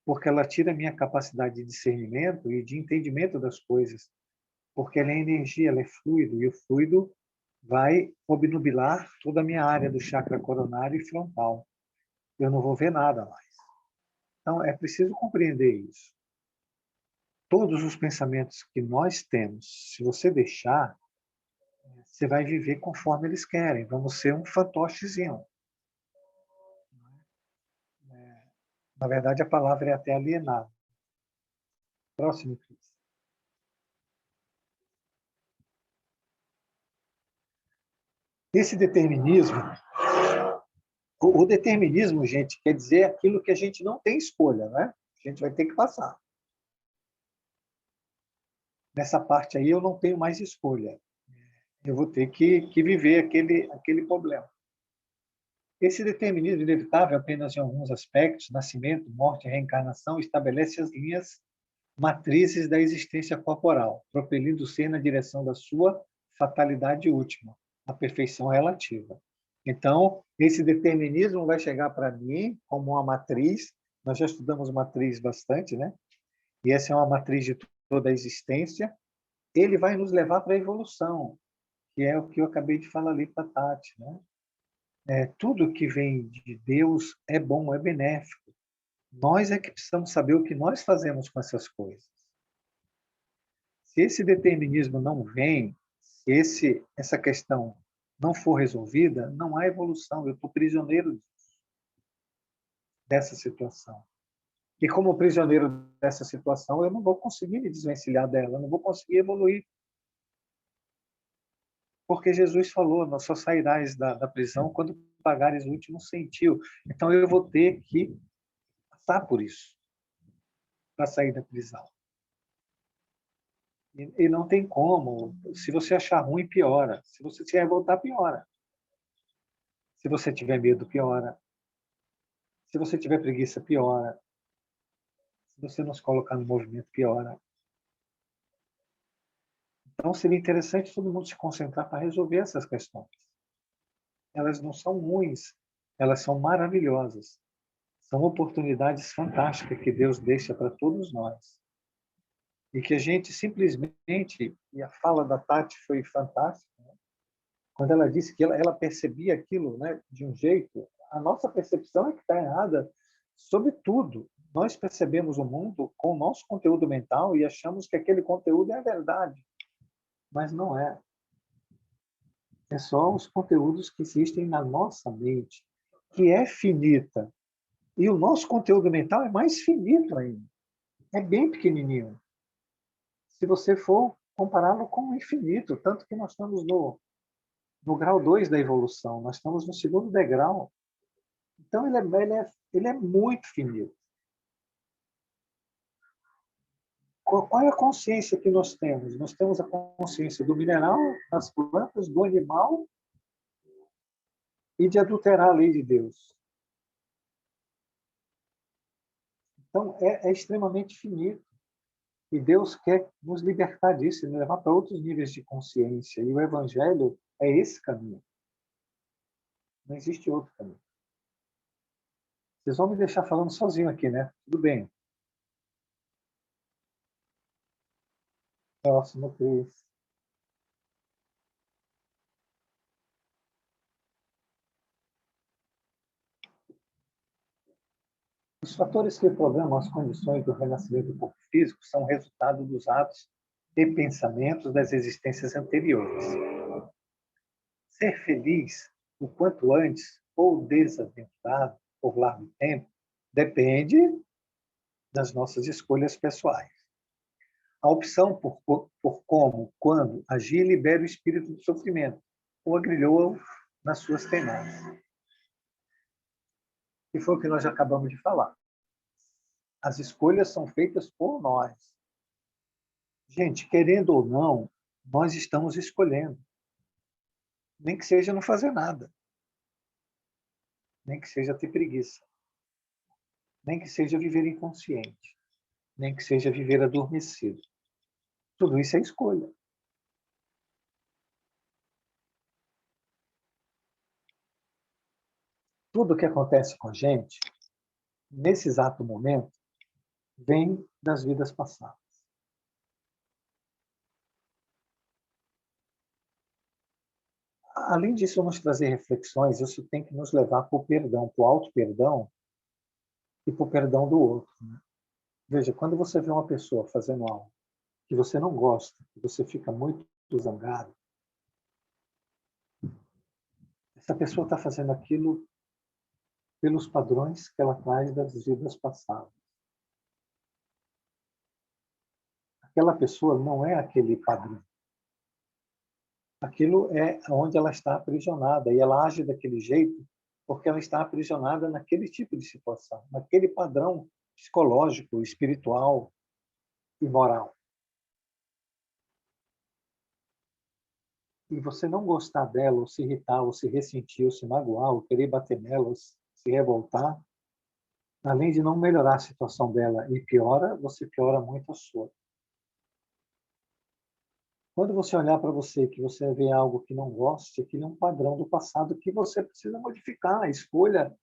porque ela tira a minha capacidade de discernimento e de entendimento das coisas, porque ela é energia, ela é fluido, e o fluido vai obnubilar toda a minha área do chakra coronário e frontal. Eu não vou ver nada mais. Então, é preciso compreender isso. Todos os pensamentos que nós temos, se você deixar, você vai viver conforme eles querem. Vamos ser um fantochezinho. Na verdade, a palavra é até alienado. Próximo, Cris. Esse determinismo, o determinismo, gente, quer dizer aquilo que a gente não tem escolha, né? A gente vai ter que passar. Nessa parte aí eu não tenho mais escolha. Eu vou ter que viver aquele problema. Esse determinismo inevitável apenas em alguns aspectos, nascimento, morte e reencarnação, estabelece as linhas matrizes da existência corporal, propelindo o ser na direção da sua fatalidade última, a perfeição relativa. Então, esse determinismo vai chegar para mim como uma matriz, nós já estudamos matriz bastante, né? E essa é uma matriz de toda a existência, ele vai nos levar para a evolução, que é o que eu acabei de falar ali para a Tati, né? Tudo que vem de Deus é bom, é benéfico. Nós é que precisamos saber o que nós fazemos com essas coisas. Se esse determinismo não vem, se essa questão não for resolvida, não há evolução. Eu estou prisioneiro dessa situação. E como prisioneiro dessa situação, eu não vou conseguir me desvencilhar dela, eu não vou conseguir evoluir. Porque Jesus falou, nós só sairás da prisão quando pagares o último centil. Então eu vou ter que passar por isso para sair da prisão. E não tem como. Se você achar ruim, piora. Se você se revoltar, piora. Se você tiver medo, piora. Se você tiver preguiça, piora. Se você não se colocar no movimento, piora. Então, seria interessante todo mundo se concentrar para resolver essas questões. Elas não são ruins, elas são maravilhosas. São oportunidades fantásticas que Deus deixa para todos nós. E que a gente simplesmente, e a fala da Tati foi fantástica, né? Quando ela disse que ela percebia aquilo, né, de um jeito, a nossa percepção é que está errada sobre tudo. Nós percebemos o mundo com o nosso conteúdo mental e achamos que aquele conteúdo é a verdade. Mas não é. É só os conteúdos que existem na nossa mente, que é finita. E o nosso conteúdo mental é mais finito ainda. É bem pequenininho. Se você for compará-lo com o infinito, tanto que nós estamos no grau 2 da evolução, nós estamos no segundo degrau. Então, ele é muito finito. Qual é a consciência que nós temos? Nós temos a consciência do mineral, das plantas, do animal e de adulterar a lei de Deus. Então, é extremamente finito. E Deus quer nos libertar disso, nos levar para outros níveis de consciência. E o Evangelho é esse caminho. Não existe outro caminho. Vocês vão me deixar falando sozinho aqui, né? Tudo bem. Próximo, Cris. Os fatores que programam as condições do renascimento do corpo físico são resultado dos atos e pensamentos das existências anteriores. Ser feliz o quanto antes ou desaventurado por largo tempo depende das nossas escolhas pessoais. A opção por como, quando agir libera o espírito do sofrimento ou agrilhoa-o nas suas tenazes. E foi o que nós acabamos de falar. As escolhas são feitas por nós. Gente, querendo ou não, nós estamos escolhendo. Nem que seja não fazer nada. Nem que seja ter preguiça. Nem que seja viver inconsciente. Nem que seja viver adormecido. Tudo isso é escolha. Tudo que acontece com a gente, nesse exato momento, vem das vidas passadas. Além disso nos trazer reflexões, isso tem que nos levar para o perdão, para o auto-perdão e para o perdão do outro, né? Veja, quando você vê uma pessoa fazendo algo que você não gosta, que você fica muito zangado, essa pessoa está fazendo aquilo pelos padrões que ela traz das vidas passadas. Aquela pessoa não é aquele padrão. Aquilo é onde ela está aprisionada, e ela age daquele jeito porque ela está aprisionada naquele tipo de situação, naquele padrão psicológico, espiritual e moral. E você não gostar dela, ou se irritar, ou se ressentir, ou se magoar, ou querer bater nela, ou se revoltar, além de não melhorar a situação dela e piora, você piora muito a sua. Quando você olhar para você, que você vê algo que não goste, aquilo é um padrão do passado que você precisa modificar. A escolha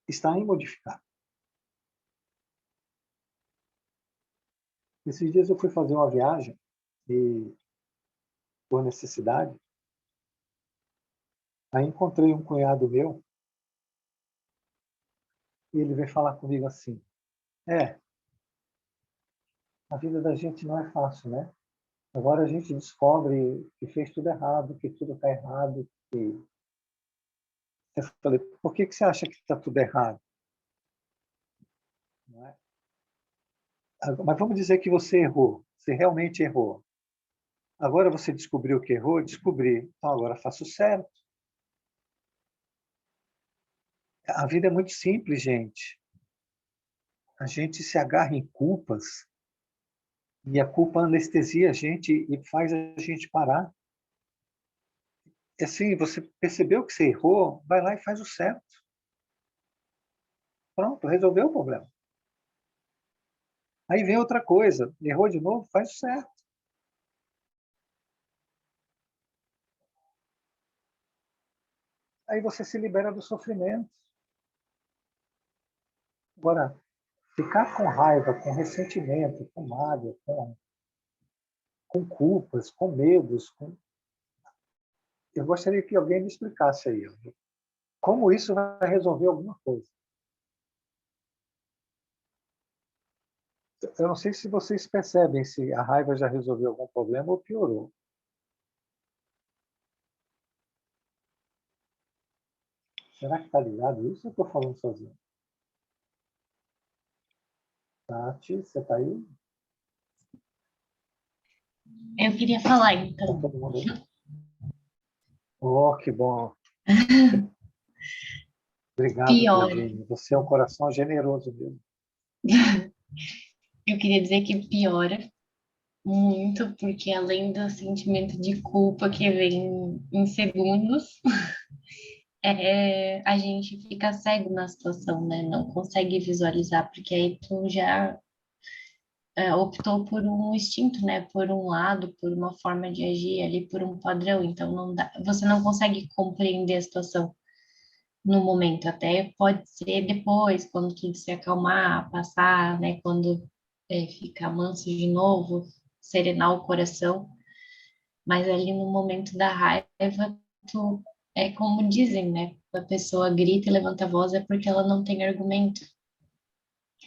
está em modificar. Esses dias eu fui fazer uma viagem e, por necessidade, aí encontrei um cunhado meu e ele veio falar comigo assim: a vida da gente não é fácil, né? Agora a gente descobre que fez tudo errado, que tudo está errado. E eu falei: por que você acha que está tudo errado? Não é? Mas vamos dizer que você errou, você realmente errou. Agora você descobriu que errou? Descobri. Então agora faço certo. A vida é muito simples, gente. A gente se agarra em culpas e a culpa anestesia a gente e faz a gente parar. E assim, você percebeu que você errou, vai lá e faz o certo. Pronto, resolveu o problema. Aí vem outra coisa, errou de novo, faz o certo. Aí você se libera do sofrimento. Agora, ficar com raiva, com ressentimento, com mágoa, com culpas, com medos, eu gostaria que alguém me explicasse aí como isso vai resolver alguma coisa. Eu não sei se vocês percebem se a raiva já resolveu algum problema ou piorou. Será que está ligado isso ou estou falando sozinho? Tati, você está aí? Eu queria falar, Está então. todo mundo aí? Oh, que bom. Obrigado, Piora. Claudine. Você é um coração generoso mesmo. Eu queria dizer que piora muito, porque além do sentimento de culpa que vem em segundos, a gente fica cego na situação, né? Não consegue visualizar, porque aí tu já optou por um instinto, né? Por um lado, por uma forma de agir ali, por um padrão. Então não dá, você não consegue compreender a situação no momento. Até pode ser depois, quando tudo se acalmar, passar, né? Quando ficar manso de novo, serenar o coração. Mas ali no momento da raiva, tu, é como dizem, né? A pessoa grita e levanta a voz é porque ela não tem argumento.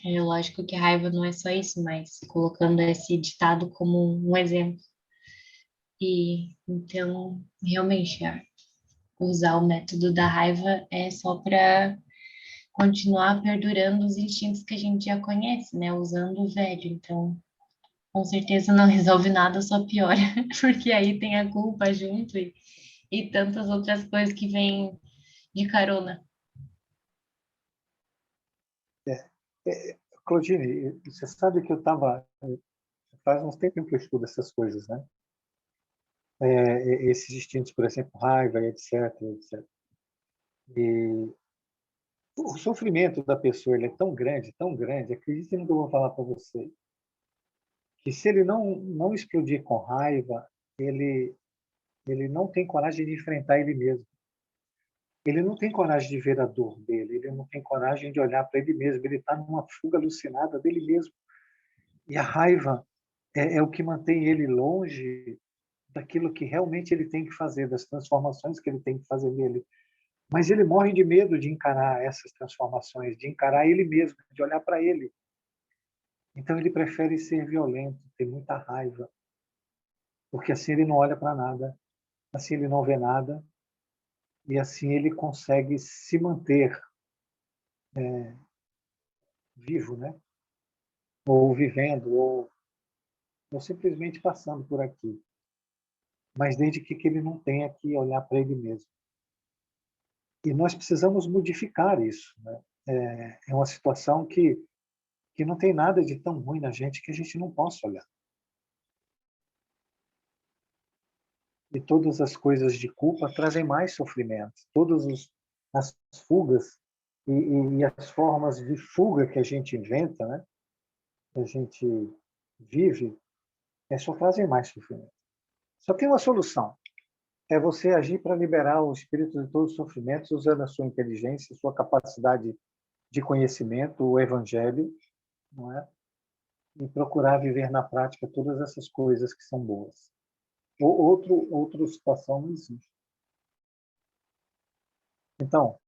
É lógico que a raiva não é só isso, mas colocando esse ditado como um exemplo. E então, realmente, usar o método da raiva é só para continuar perdurando os instintos que a gente já conhece, né? Usando o velho. Então, com certeza não resolve nada, só piora, porque aí tem a culpa junto e tantas outras coisas que vêm de carona. Claudine, você sabe que eu estava... Faz uns tempos que eu estudo essas coisas, né? Esses instintos, por exemplo, raiva, etc, etc. E o sofrimento da pessoa ele é tão grande, acredite no que eu vou falar para você, que se ele não explodir com raiva, ele não tem coragem de enfrentar ele mesmo. Ele não tem coragem de ver a dor dele, ele não tem coragem de olhar para ele mesmo, ele está numa fuga alucinada dele mesmo. E a raiva é o que mantém ele longe daquilo que realmente ele tem que fazer, das transformações que ele tem que fazer nele. Mas ele morre de medo de encarar essas transformações, de encarar ele mesmo, de olhar para ele. Então ele prefere ser violento, ter muita raiva, porque assim ele não olha para nada, assim ele não vê nada, e assim ele consegue se manter vivo, né? Ou vivendo, ou simplesmente passando por aqui. Mas desde que ele não tenha que olhar para ele mesmo. E nós precisamos modificar isso, né? É uma situação que não tem nada de tão ruim na gente que a gente não possa olhar. E todas as coisas de culpa trazem mais sofrimento. As fugas e as formas de fuga que a gente inventa, né? Que a gente vive, só trazem mais sofrimento. Só tem uma solução. É você agir para liberar o espírito de todos os sofrimentos usando a sua inteligência, a sua capacidade de conhecimento, o evangelho, não é? E procurar viver na prática todas essas coisas que são boas. Outra situação não existe. Então,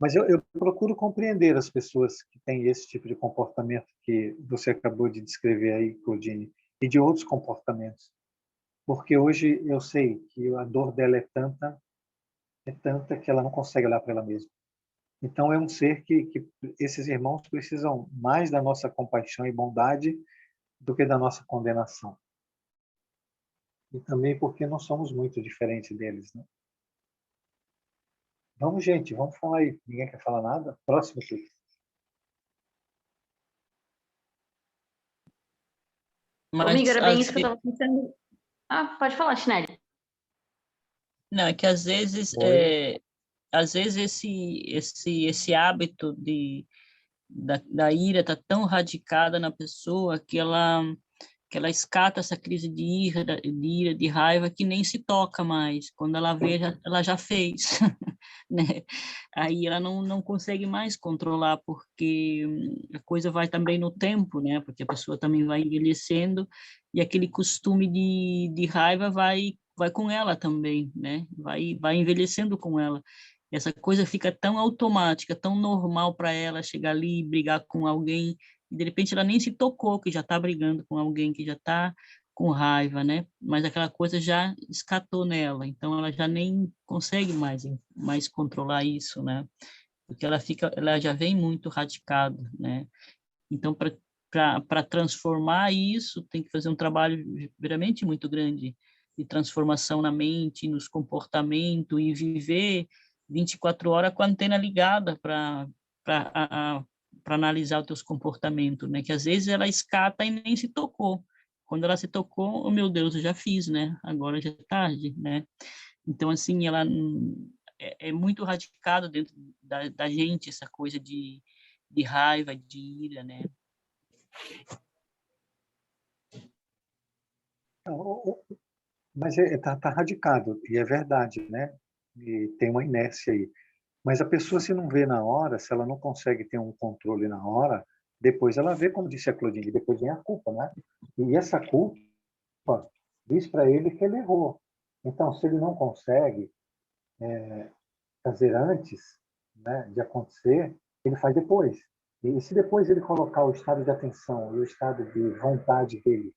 mas eu procuro compreender as pessoas que têm esse tipo de comportamento que você acabou de descrever aí, Claudine, e de outros comportamentos. Porque hoje eu sei que a dor dela é tanta que ela não consegue olhar para ela mesma. Então é um ser que esses irmãos precisam mais da nossa compaixão e bondade do que da nossa condenação. E também porque não somos muito diferentes deles, né? Vamos, gente, vamos falar aí. Ninguém quer falar nada? Próximo, Cris. Amiga, Mas era bem isso que eu estava pensando. Ah, pode falar, Chinelli. não, é que Oi. às vezes esse hábito da ira está tão radicada na pessoa que ela escata essa crise de raiva, que nem se toca mais. Quando ela vê, ela já fez, né? Aí ela não consegue mais controlar, porque a coisa vai também no tempo, né? Porque a pessoa também vai envelhecendo e aquele costume de raiva vai com ela também, né? Vai envelhecendo com ela. Essa coisa fica tão automática, tão normal para ela chegar ali e brigar com alguém, e de repente ela nem se tocou que já está brigando com alguém, que já está com raiva, né? Mas aquela coisa já escatou nela, então ela já nem consegue mais controlar isso, né? Porque ela já vem muito radicada, né? Então para transformar isso tem que fazer um trabalho realmente muito grande de transformação na mente, nos comportamentos e viver 24 horas com a antena ligada para analisar os teus comportamentos, né? Que às vezes ela escata e nem se tocou. Quando ela se tocou, oh meu Deus, eu já fiz, né? Agora já é tarde, né? Então, assim, ela é muito radicado dentro da gente essa coisa de raiva, de ira, né? Mas tá radicado, e é verdade, né? E tem uma inércia aí. Mas a pessoa, se não vê na hora, se ela não consegue ter um controle na hora, depois ela vê, como disse a Claudine, depois vem a culpa, né? E essa culpa diz para ele que ele errou. Então, se ele não consegue fazer antes, né, de acontecer, ele faz depois. E se depois ele colocar o estado de atenção e o estado de vontade dele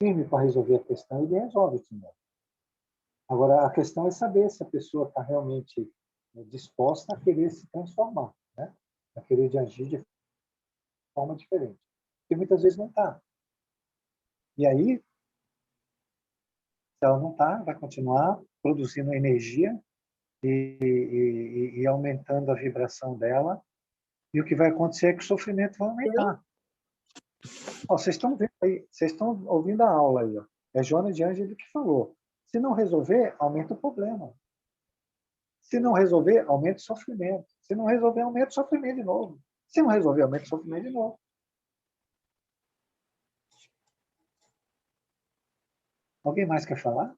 firme para resolver a questão, ele resolve também. Agora, a questão é saber se a pessoa está realmente disposta a querer se transformar, né? A querer agir de forma diferente. Porque muitas vezes não está. E aí, se ela não está, vai continuar produzindo energia e aumentando a vibração dela. E o que vai acontecer é que o sofrimento vai aumentar. Ó, vocês estão vendo aí, vocês estão ouvindo a aula aí. Ó. É Joana de Ângelo que falou. Se não resolver, aumenta o problema. Se não resolver, aumenta o sofrimento. Se não resolver, aumenta o sofrimento de novo. Se não resolver, aumenta o sofrimento de novo. Alguém mais quer falar?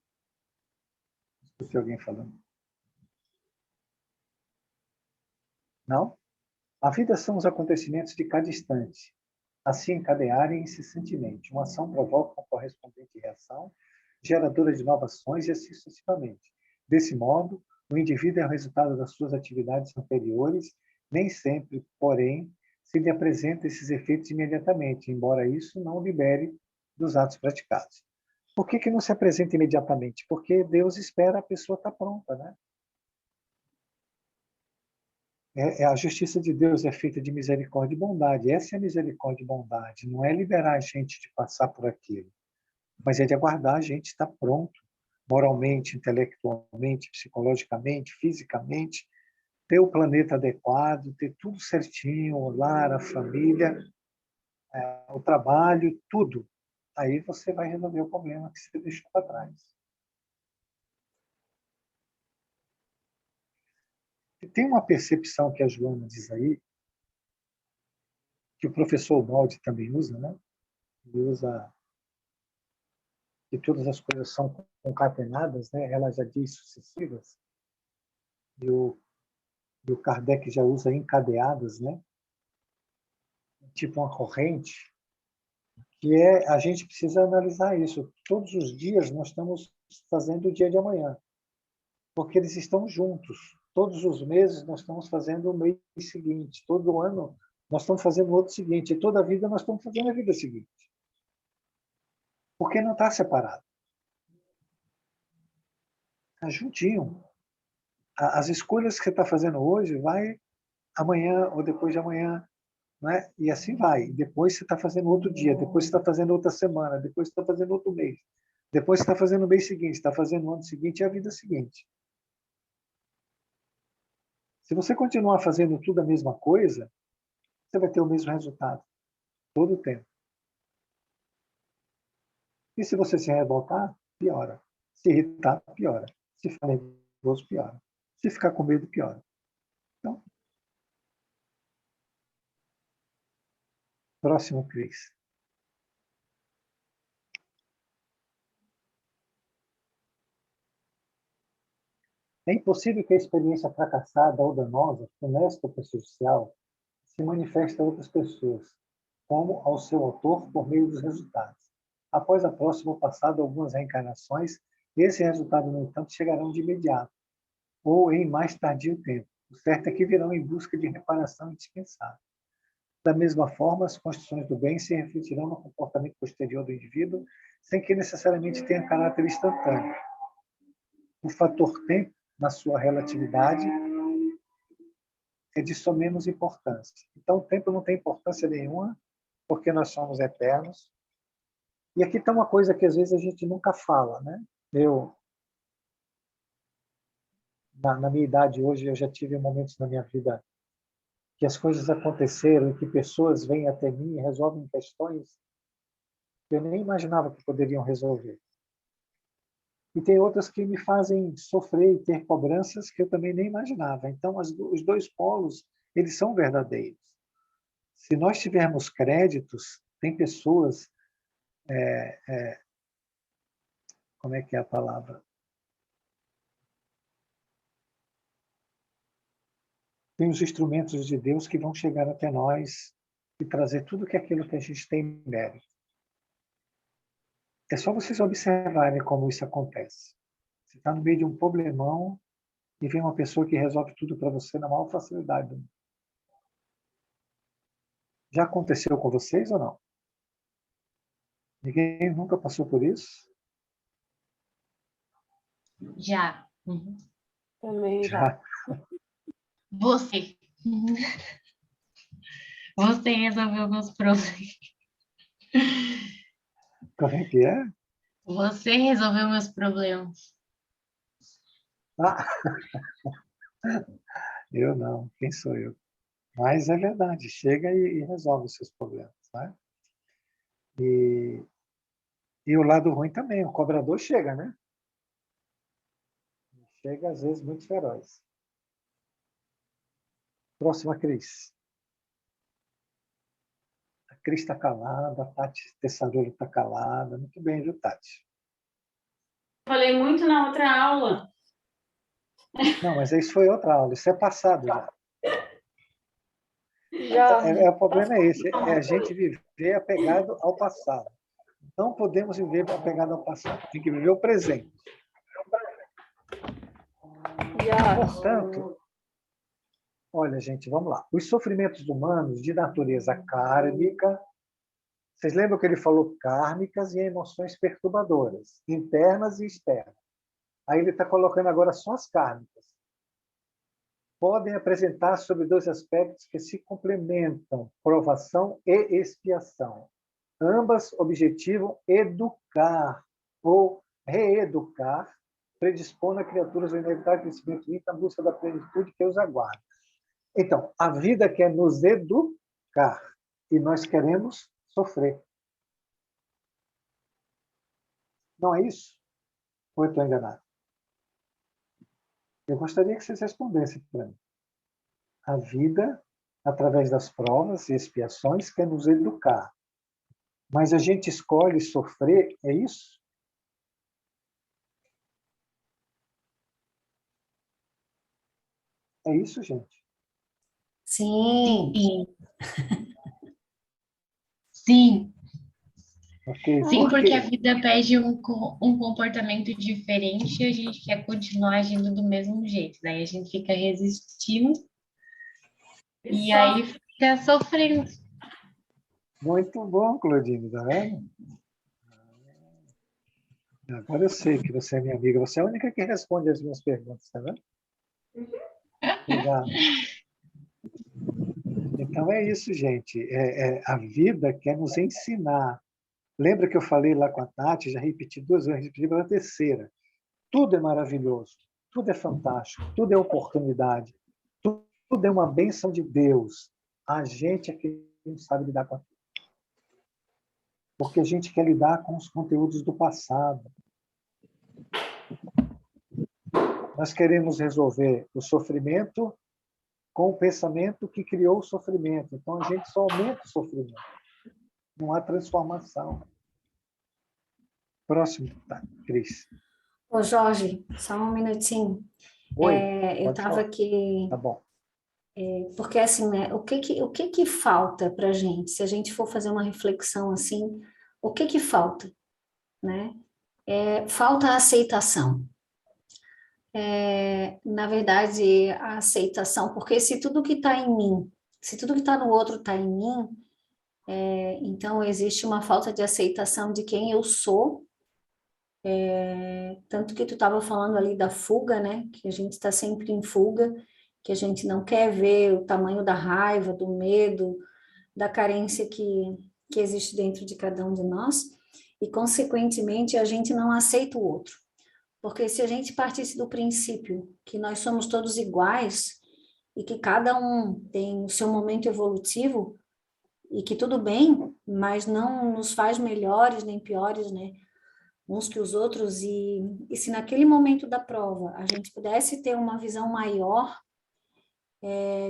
Escutei alguém falando. Não? A vida são os acontecimentos de cada instante, assim encadearem incessantemente. Uma ação provoca uma correspondente reação, geradora de novas ações e assim sucessivamente. Desse modo, o indivíduo é o resultado das suas atividades anteriores, nem sempre, porém, se lhe apresenta esses efeitos imediatamente, embora isso não o libere dos atos praticados. Por que não se apresenta imediatamente? Porque Deus espera a pessoa estar pronta, né? A justiça de Deus é feita de misericórdia e bondade. Essa é a misericórdia e bondade. Não é liberar a gente de passar por aquilo, mas é de aguardar a gente estar pronto, moralmente, intelectualmente, psicologicamente, fisicamente, ter o planeta adequado, ter tudo certinho, o lar, a família, o trabalho, tudo. Aí você vai resolver o problema que você deixou para trás. E tem uma percepção que a Joana diz aí, que o professor Baldi também usa, né? Ele usa que todas as coisas são concatenadas, né? Ela já diz sucessivas, e o Kardec já usa encadeadas, né? Tipo uma corrente, que a gente precisa analisar isso. Todos os dias nós estamos fazendo o dia de amanhã, porque eles estão juntos. Todos os meses nós estamos fazendo o mês seguinte, todo ano nós estamos fazendo o outro seguinte, e toda a vida nós estamos fazendo a vida seguinte. Porque não está separado. Está juntinho. As escolhas que você está fazendo hoje vai amanhã ou depois de amanhã, né? E assim vai. Depois você está fazendo outro dia, depois você está fazendo outra semana, depois você está fazendo outro mês, depois você está fazendo o mês seguinte, está fazendo o ano seguinte e a vida seguinte. Se você continuar fazendo tudo a mesma coisa, você vai ter o mesmo resultado todo o tempo. E se você se revoltar, piora. Se irritar, piora. Se ficar nervoso, piora. Se ficar com medo, piora. Então, próximo, Cris. É impossível que a experiência fracassada ou danosa, funesta ou prejudicial, se manifeste a outras pessoas, como ao seu autor por meio dos resultados. Após a próxima ou passada algumas reencarnações, esse resultado, no entanto, chegarão de imediato, ou em mais tardio tempo. O certo é que virão em busca de reparação indispensável. Da mesma forma, as construções do bem se refletirão no comportamento posterior do indivíduo, sem que necessariamente tenha caráter instantâneo. O fator tempo, na sua relatividade, é de só menos importância. Então, o tempo não tem importância nenhuma, porque nós somos eternos. E aqui está uma coisa que às vezes a gente nunca fala, né? Na minha idade hoje, eu já tive momentos na minha vida que as coisas aconteceram e que pessoas vêm até mim e resolvem questões que eu nem imaginava que poderiam resolver. E tem outras que me fazem sofrer e ter cobranças que eu também nem imaginava. Então, os dois polos, eles são verdadeiros. Se nós tivermos créditos, tem pessoas... como é que é a palavra? Tem os instrumentos de Deus que vão chegar até nós e trazer tudo aquilo que a gente tem mérito. É só vocês observarem como isso acontece. Você está no meio de um problemão e vem uma pessoa que resolve tudo para você na maior facilidade do mundo. Já aconteceu com vocês ou não? Ninguém nunca passou por isso? Já. Uhum. Também Já. Você. Você resolveu meus problemas. Como é que é? Você resolveu meus problemas. Ah, eu não. Quem sou eu? Mas é verdade. Chega e resolve os seus problemas. Né? E o lado ruim também. O cobrador chega, né? Chega, às vezes, muito feroz. Próxima, Cris. A Cris está calada, a Tati Tessarolo está calada. Muito bem, viu, Tati? Falei muito na outra aula. Não, mas isso foi outra aula. Isso é passado já. Já. O problema é esse. É a gente viver apegado ao passado. Não podemos viver apegado ao passado, tem que viver o presente. Portanto, olha, gente, vamos lá. Os sofrimentos humanos de natureza kármica, vocês lembram que ele falou kármicas e emoções perturbadoras, internas e externas. Aí ele está colocando agora só as kármicas. Podem apresentar sobre dois aspectos que se complementam, provação e expiação. Ambas objetivam educar ou reeducar, predispondo a criaturas ao inevitável crescimento na busca da plenitude que os aguarda. Então, a vida quer nos educar e nós queremos sofrer. Não é isso? Ou eu estou enganado? Eu gostaria que vocês respondessem para mim. A vida, através das provas e expiações, quer nos educar. Mas a gente escolhe sofrer, é isso? É isso, gente? Sim. Sim. Sim. Okay. Sim, porque a vida pede um comportamento diferente e a gente quer continuar agindo do mesmo jeito. Daí a gente fica resistindo e aí fica sofrendo. Muito bom, Claudine, tá vendo? Agora eu sei que você é minha amiga. Você é a única que responde as minhas perguntas, tá vendo? Obrigado. Então é isso, gente. A vida quer nos ensinar. Lembra que eu falei lá com a Tati, já repeti 2 vezes, repeti pela terceira. Tudo é maravilhoso, tudo é fantástico, tudo é oportunidade, tudo é uma bênção de Deus. A gente é que não sabe lidar com aquilo. Porque a gente quer lidar com os conteúdos do passado. Nós queremos resolver o sofrimento com o pensamento que criou o sofrimento. Então, a gente só aumenta o sofrimento. Não há transformação. Próximo, tá, Cris. Ô, Jorge, só um minutinho. Oi, Eu pode estava falar. aqui, Tá bom. porque assim, né, o que que falta para a gente? Se a gente for fazer uma reflexão assim, o que que falta, né? Falta a aceitação. Na verdade, a aceitação, porque se tudo que está em mim, se tudo que está no outro está em mim, então existe uma falta de aceitação de quem eu sou. Tanto que tu estava falando ali da fuga, né? Que a gente está sempre em fuga, que a gente não quer ver o tamanho da raiva, do medo, da carência que existe dentro de cada um de nós, e, consequentemente, a gente não aceita o outro. Porque se a gente partisse do princípio que nós somos todos iguais e que cada um tem o seu momento evolutivo e que tudo bem, mas não nos faz melhores nem piores, né? Uns que os outros, e se naquele momento da prova a gente pudesse ter uma visão maior,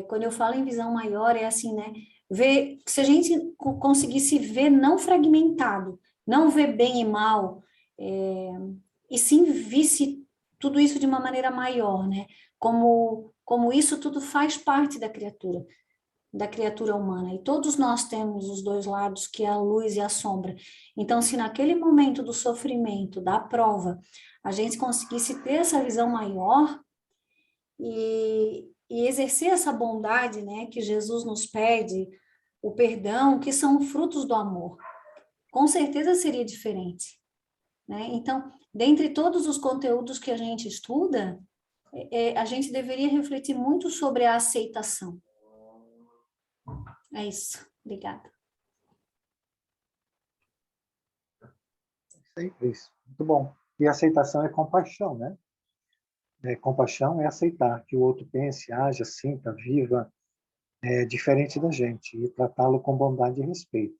quando eu falo em visão maior, é assim, né? Ver, se a gente conseguisse ver não fragmentado, não ver bem e mal, e sim visse tudo isso de uma maneira maior, né? Como isso tudo faz parte da criatura humana, e todos nós temos os dois lados, que é a luz e a sombra. Então, se naquele momento do sofrimento, da prova, a gente conseguisse ter essa visão maior e exercer essa bondade, né, que Jesus nos pede, o perdão, que são frutos do amor, com certeza seria diferente, né? Então, dentre todos os conteúdos que a gente estuda, a gente deveria refletir muito sobre a aceitação. É isso. Obrigada. Isso aí, Cris. Muito bom. E aceitação é compaixão, né? Compaixão é aceitar que o outro pense, haja, sinta, viva diferente da gente e tratá-lo com bondade e respeito.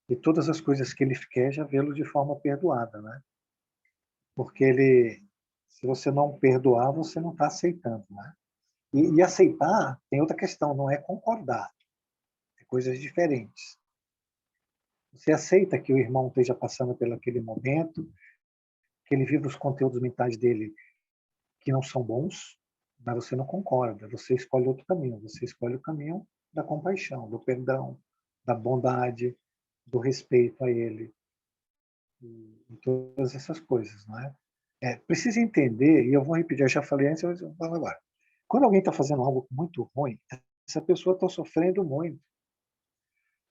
E todas as coisas que ele quer, já vê-lo de forma perdoada, né? Porque se você não perdoar, você não está aceitando, né? E aceitar tem outra questão, não é concordar, é coisas diferentes. Você aceita que o irmão esteja passando por aquele momento, que ele vive os conteúdos mentais dele que não são bons, mas você não concorda, você escolhe outro caminho, você escolhe o caminho da compaixão, do perdão, da bondade, do respeito a ele. e todas essas coisas, não é? Precisa entender, e eu vou repetir, eu já falei antes, eu vou falar agora. Quando alguém está fazendo algo muito ruim, essa pessoa está sofrendo muito.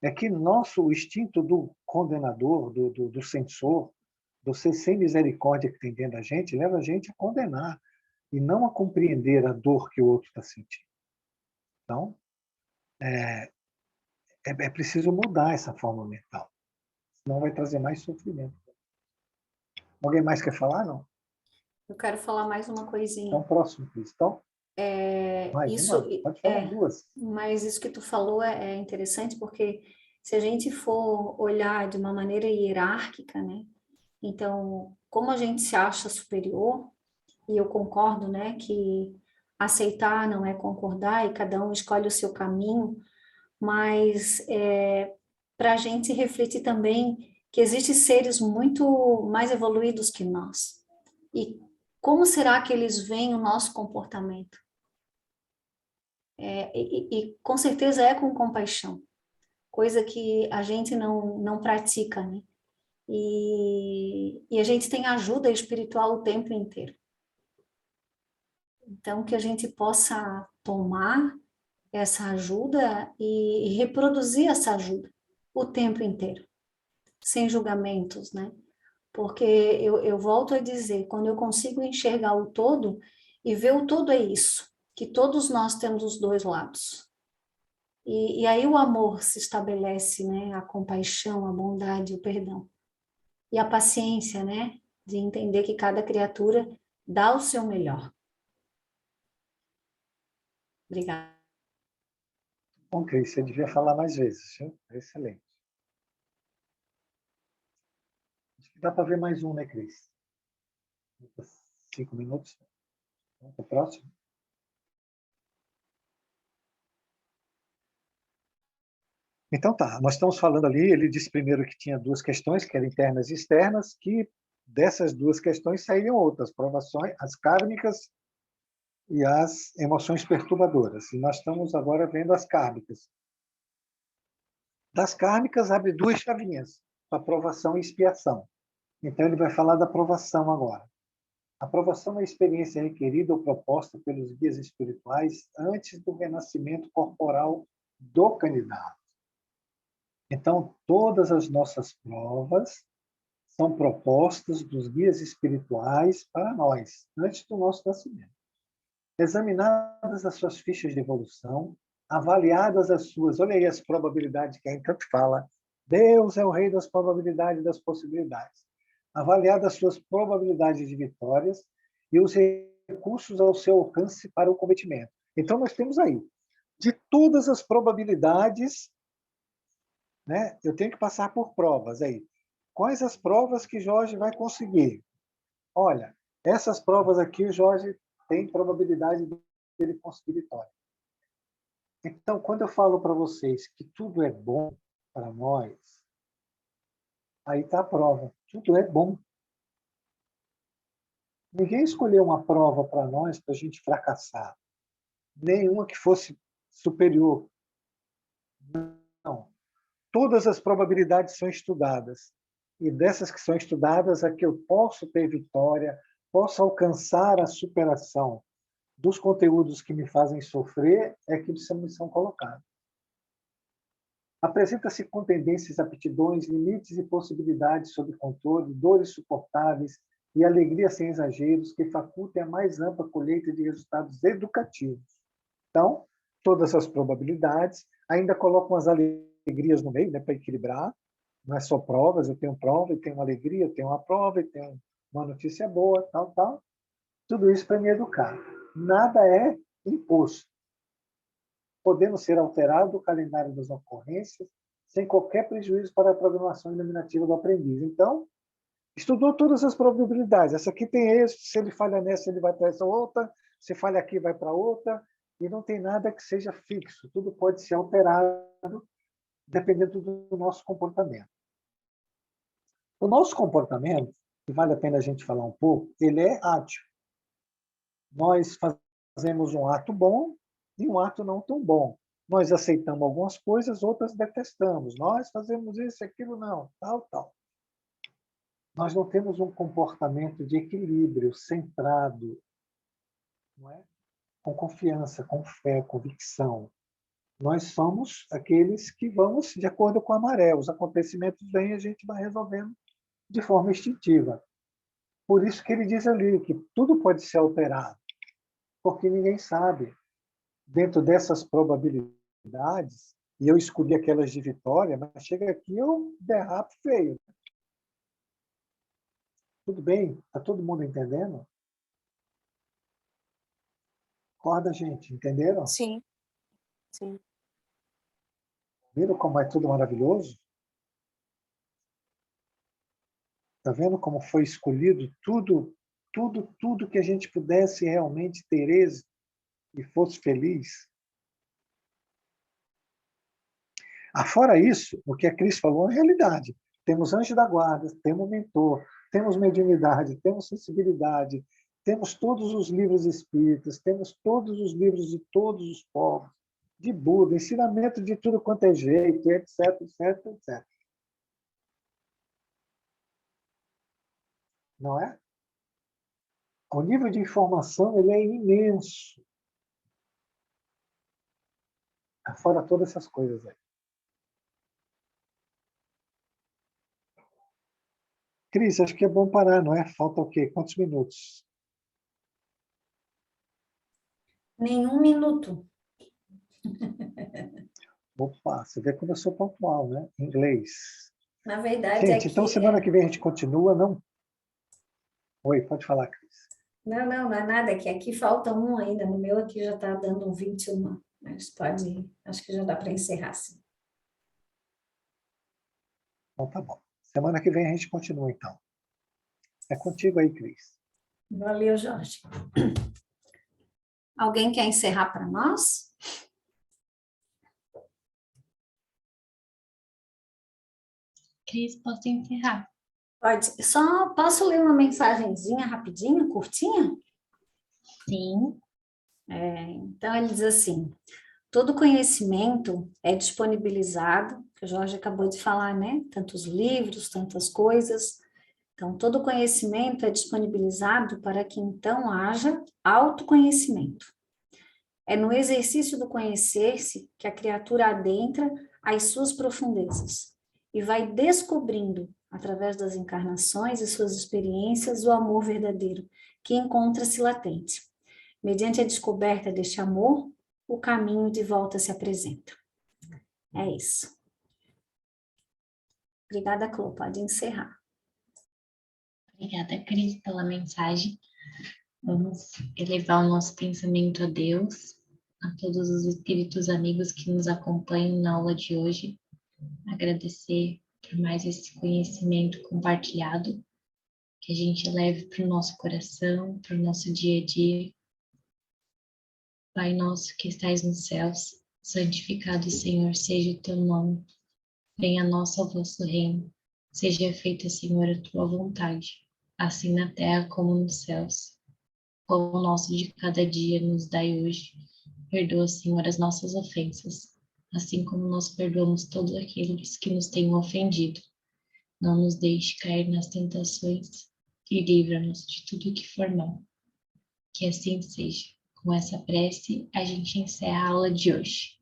É que nosso instinto do condenador, do censor, do ser sem misericórdia que tem dentro da gente, leva a gente a condenar e não a compreender a dor que o outro está sentindo. Então, é preciso mudar essa forma mental, senão vai trazer mais sofrimento. Alguém mais quer falar? Não? Eu quero falar mais uma coisinha. Então, próximo, Cris. Então, mais Isso, uma? Pode falar duas. mas isso que tu falou é interessante, porque se a gente for olhar de uma maneira hierárquica, né? Então, como a gente se acha superior, e eu concordo, né, que aceitar não é concordar e cada um escolhe o seu caminho, mas para a gente refletir também que existem seres muito mais evoluídos que nós. E como será que eles veem o nosso comportamento? E com certeza é com compaixão, coisa que a gente não pratica, né? E a gente tem ajuda espiritual o tempo inteiro. Então, que a gente possa tomar essa ajuda e reproduzir essa ajuda o tempo inteiro, sem julgamentos, né? Porque eu volto a dizer, quando eu consigo enxergar o todo, e ver o todo é isso, que todos nós temos os dois lados. E aí o amor se estabelece, né? A compaixão, a bondade, o perdão. E a paciência, né? De entender que cada criatura dá o seu melhor. Obrigada. Bom, Cris, você devia falar mais vezes, viu? Excelente. Acho que dá para ver mais um, né, Cris? 5 minutos. Vamos para o próximo. Então tá, nós estamos falando ali, ele disse primeiro que tinha duas questões, que eram internas e externas, que dessas duas questões saíram outras, provações, as kármicas e as emoções perturbadoras. E nós estamos agora vendo as kármicas. Das kármicas abre duas chavinhas, a provação e expiação. Então ele vai falar da provação agora. A provação é a experiência requerida ou proposta pelos guias espirituais antes do renascimento corporal do candidato. Então, todas as nossas provas são propostas dos guias espirituais para nós, antes do nosso nascimento. Examinadas as suas fichas de evolução, avaliadas as suas, olha aí as probabilidades que a gente tanto fala, Deus é o rei das probabilidades e das possibilidades. Avaliadas as suas probabilidades de vitórias e os recursos ao seu alcance para o cometimento. Então, nós temos aí, de todas as probabilidades, né, eu tenho que passar por provas aí. Quais as provas que Jorge vai conseguir? Olha, essas provas aqui o Jorge tem probabilidade dele conseguir vitória. Então, quando eu falo para vocês que tudo é bom para nós, aí está a prova. Tudo é bom. Ninguém escolheu uma prova para nós para a gente fracassar. Nenhuma que fosse superior. Não. Todas as probabilidades são estudadas. E dessas que são estudadas, é que eu posso ter vitória, posso alcançar a superação dos conteúdos que me fazem sofrer, é que são colocados. Apresenta-se com tendências, aptidões, limites e possibilidades sob controle, dores suportáveis e alegria sem exageros que facultem a mais ampla colheita de resultados educativos. Então, todas as probabilidades ainda colocam as alegrias no meio, né, para equilibrar. Não é só provas, eu tenho prova, eu tenho uma alegria, eu tenho uma prova, eu tenho uma notícia boa, tal, tal. Tudo isso para me educar. Nada é imposto. Podemos ser alterado o calendário das ocorrências sem qualquer prejuízo para a programação iluminativa do aprendiz. Então, estudou todas as probabilidades. Essa aqui tem esse, se ele falha nessa, ele vai para essa outra, se falha aqui, vai para outra, e não tem nada que seja fixo. Tudo pode ser alterado dependendo do nosso comportamento. O nosso comportamento, que vale a pena a gente falar um pouco, ele é átil. Nós fazemos um ato bom e um ato não tão bom. Nós aceitamos algumas coisas, outras detestamos. Nós fazemos isso, aquilo não, tal, tal. Nós não temos um comportamento de equilíbrio, centrado, não é? Com confiança, com fé, convicção. Nós somos aqueles que vamos de acordo com a maré. Os acontecimentos vêm e a gente vai resolvendo de forma instintiva. Por isso que ele diz ali que tudo pode ser alterado, porque ninguém sabe. Dentro dessas probabilidades, e eu escolhi aquelas de vitória, mas chega aqui eu derrapo feio. Tudo bem? Está todo mundo entendendo? Acorda, gente. Entenderam? Sim, sim. Viram como é tudo maravilhoso? Está vendo como foi escolhido tudo que a gente pudesse realmente ter êxito e fosse feliz? Afora isso, o que a Cris falou é realidade. Temos anjo da guarda, temos mentor, temos mediunidade, temos sensibilidade, temos todos os livros espíritas, temos todos os livros de todos os povos, de Buda, ensinamento de tudo quanto é jeito, etc, etc, etc. Não é? O nível de informação ele é imenso. Afora todas essas coisas aí. Cris, acho que é bom parar, não é? Falta o quê? Quantos minutos? Nenhum minuto. Opa, você vê como eu sou pontual, né? Inglês. Na verdade, Gente, então aqui... semana que vem a gente continua, não? Oi, pode falar, Cris. Não é nada, que aqui falta um ainda. No meu aqui já está dando um 21. Mas pode ir. Acho que já dá para encerrar, sim. Então tá bom. Semana que vem a gente continua, então. É contigo aí, Cris. Valeu, Jorge. Alguém quer encerrar para nós? Cris, posso encerrar? Pode. Só posso ler uma mensagenzinha rapidinho, curtinha? Sim. Então, ele diz assim: todo conhecimento é disponibilizado, que o Jorge acabou de falar, né? Tantos livros, tantas coisas. Então, todo conhecimento é disponibilizado para que então haja autoconhecimento. É no exercício do conhecer-se que a criatura adentra as suas profundezas e vai descobrindo, através das encarnações e suas experiências, o amor verdadeiro, que encontra-se latente. Mediante a descoberta deste amor, o caminho de volta se apresenta. É isso. Obrigada, Clô. Pode encerrar. Obrigada, Cris, pela mensagem. Vamos elevar o nosso pensamento a Deus, a todos os espíritos amigos que nos acompanham na aula de hoje. Agradecer por mais esse conhecimento compartilhado, que a gente leve para o nosso coração, para o nosso dia a dia. Pai nosso que estais nos céus, santificado, Senhor, seja o teu nome. Venha a nós o vosso reino. Seja feita, Senhor, a tua vontade, assim na terra como nos céus. O pão nosso de cada dia nos dai hoje. Perdoa, Senhor, as nossas ofensas, assim como nós perdoamos todos aqueles que nos têm ofendido. Não nos deixe cair nas tentações e livra-nos de tudo que for mal. Que assim seja. Com essa prece, a gente encerra a aula de hoje.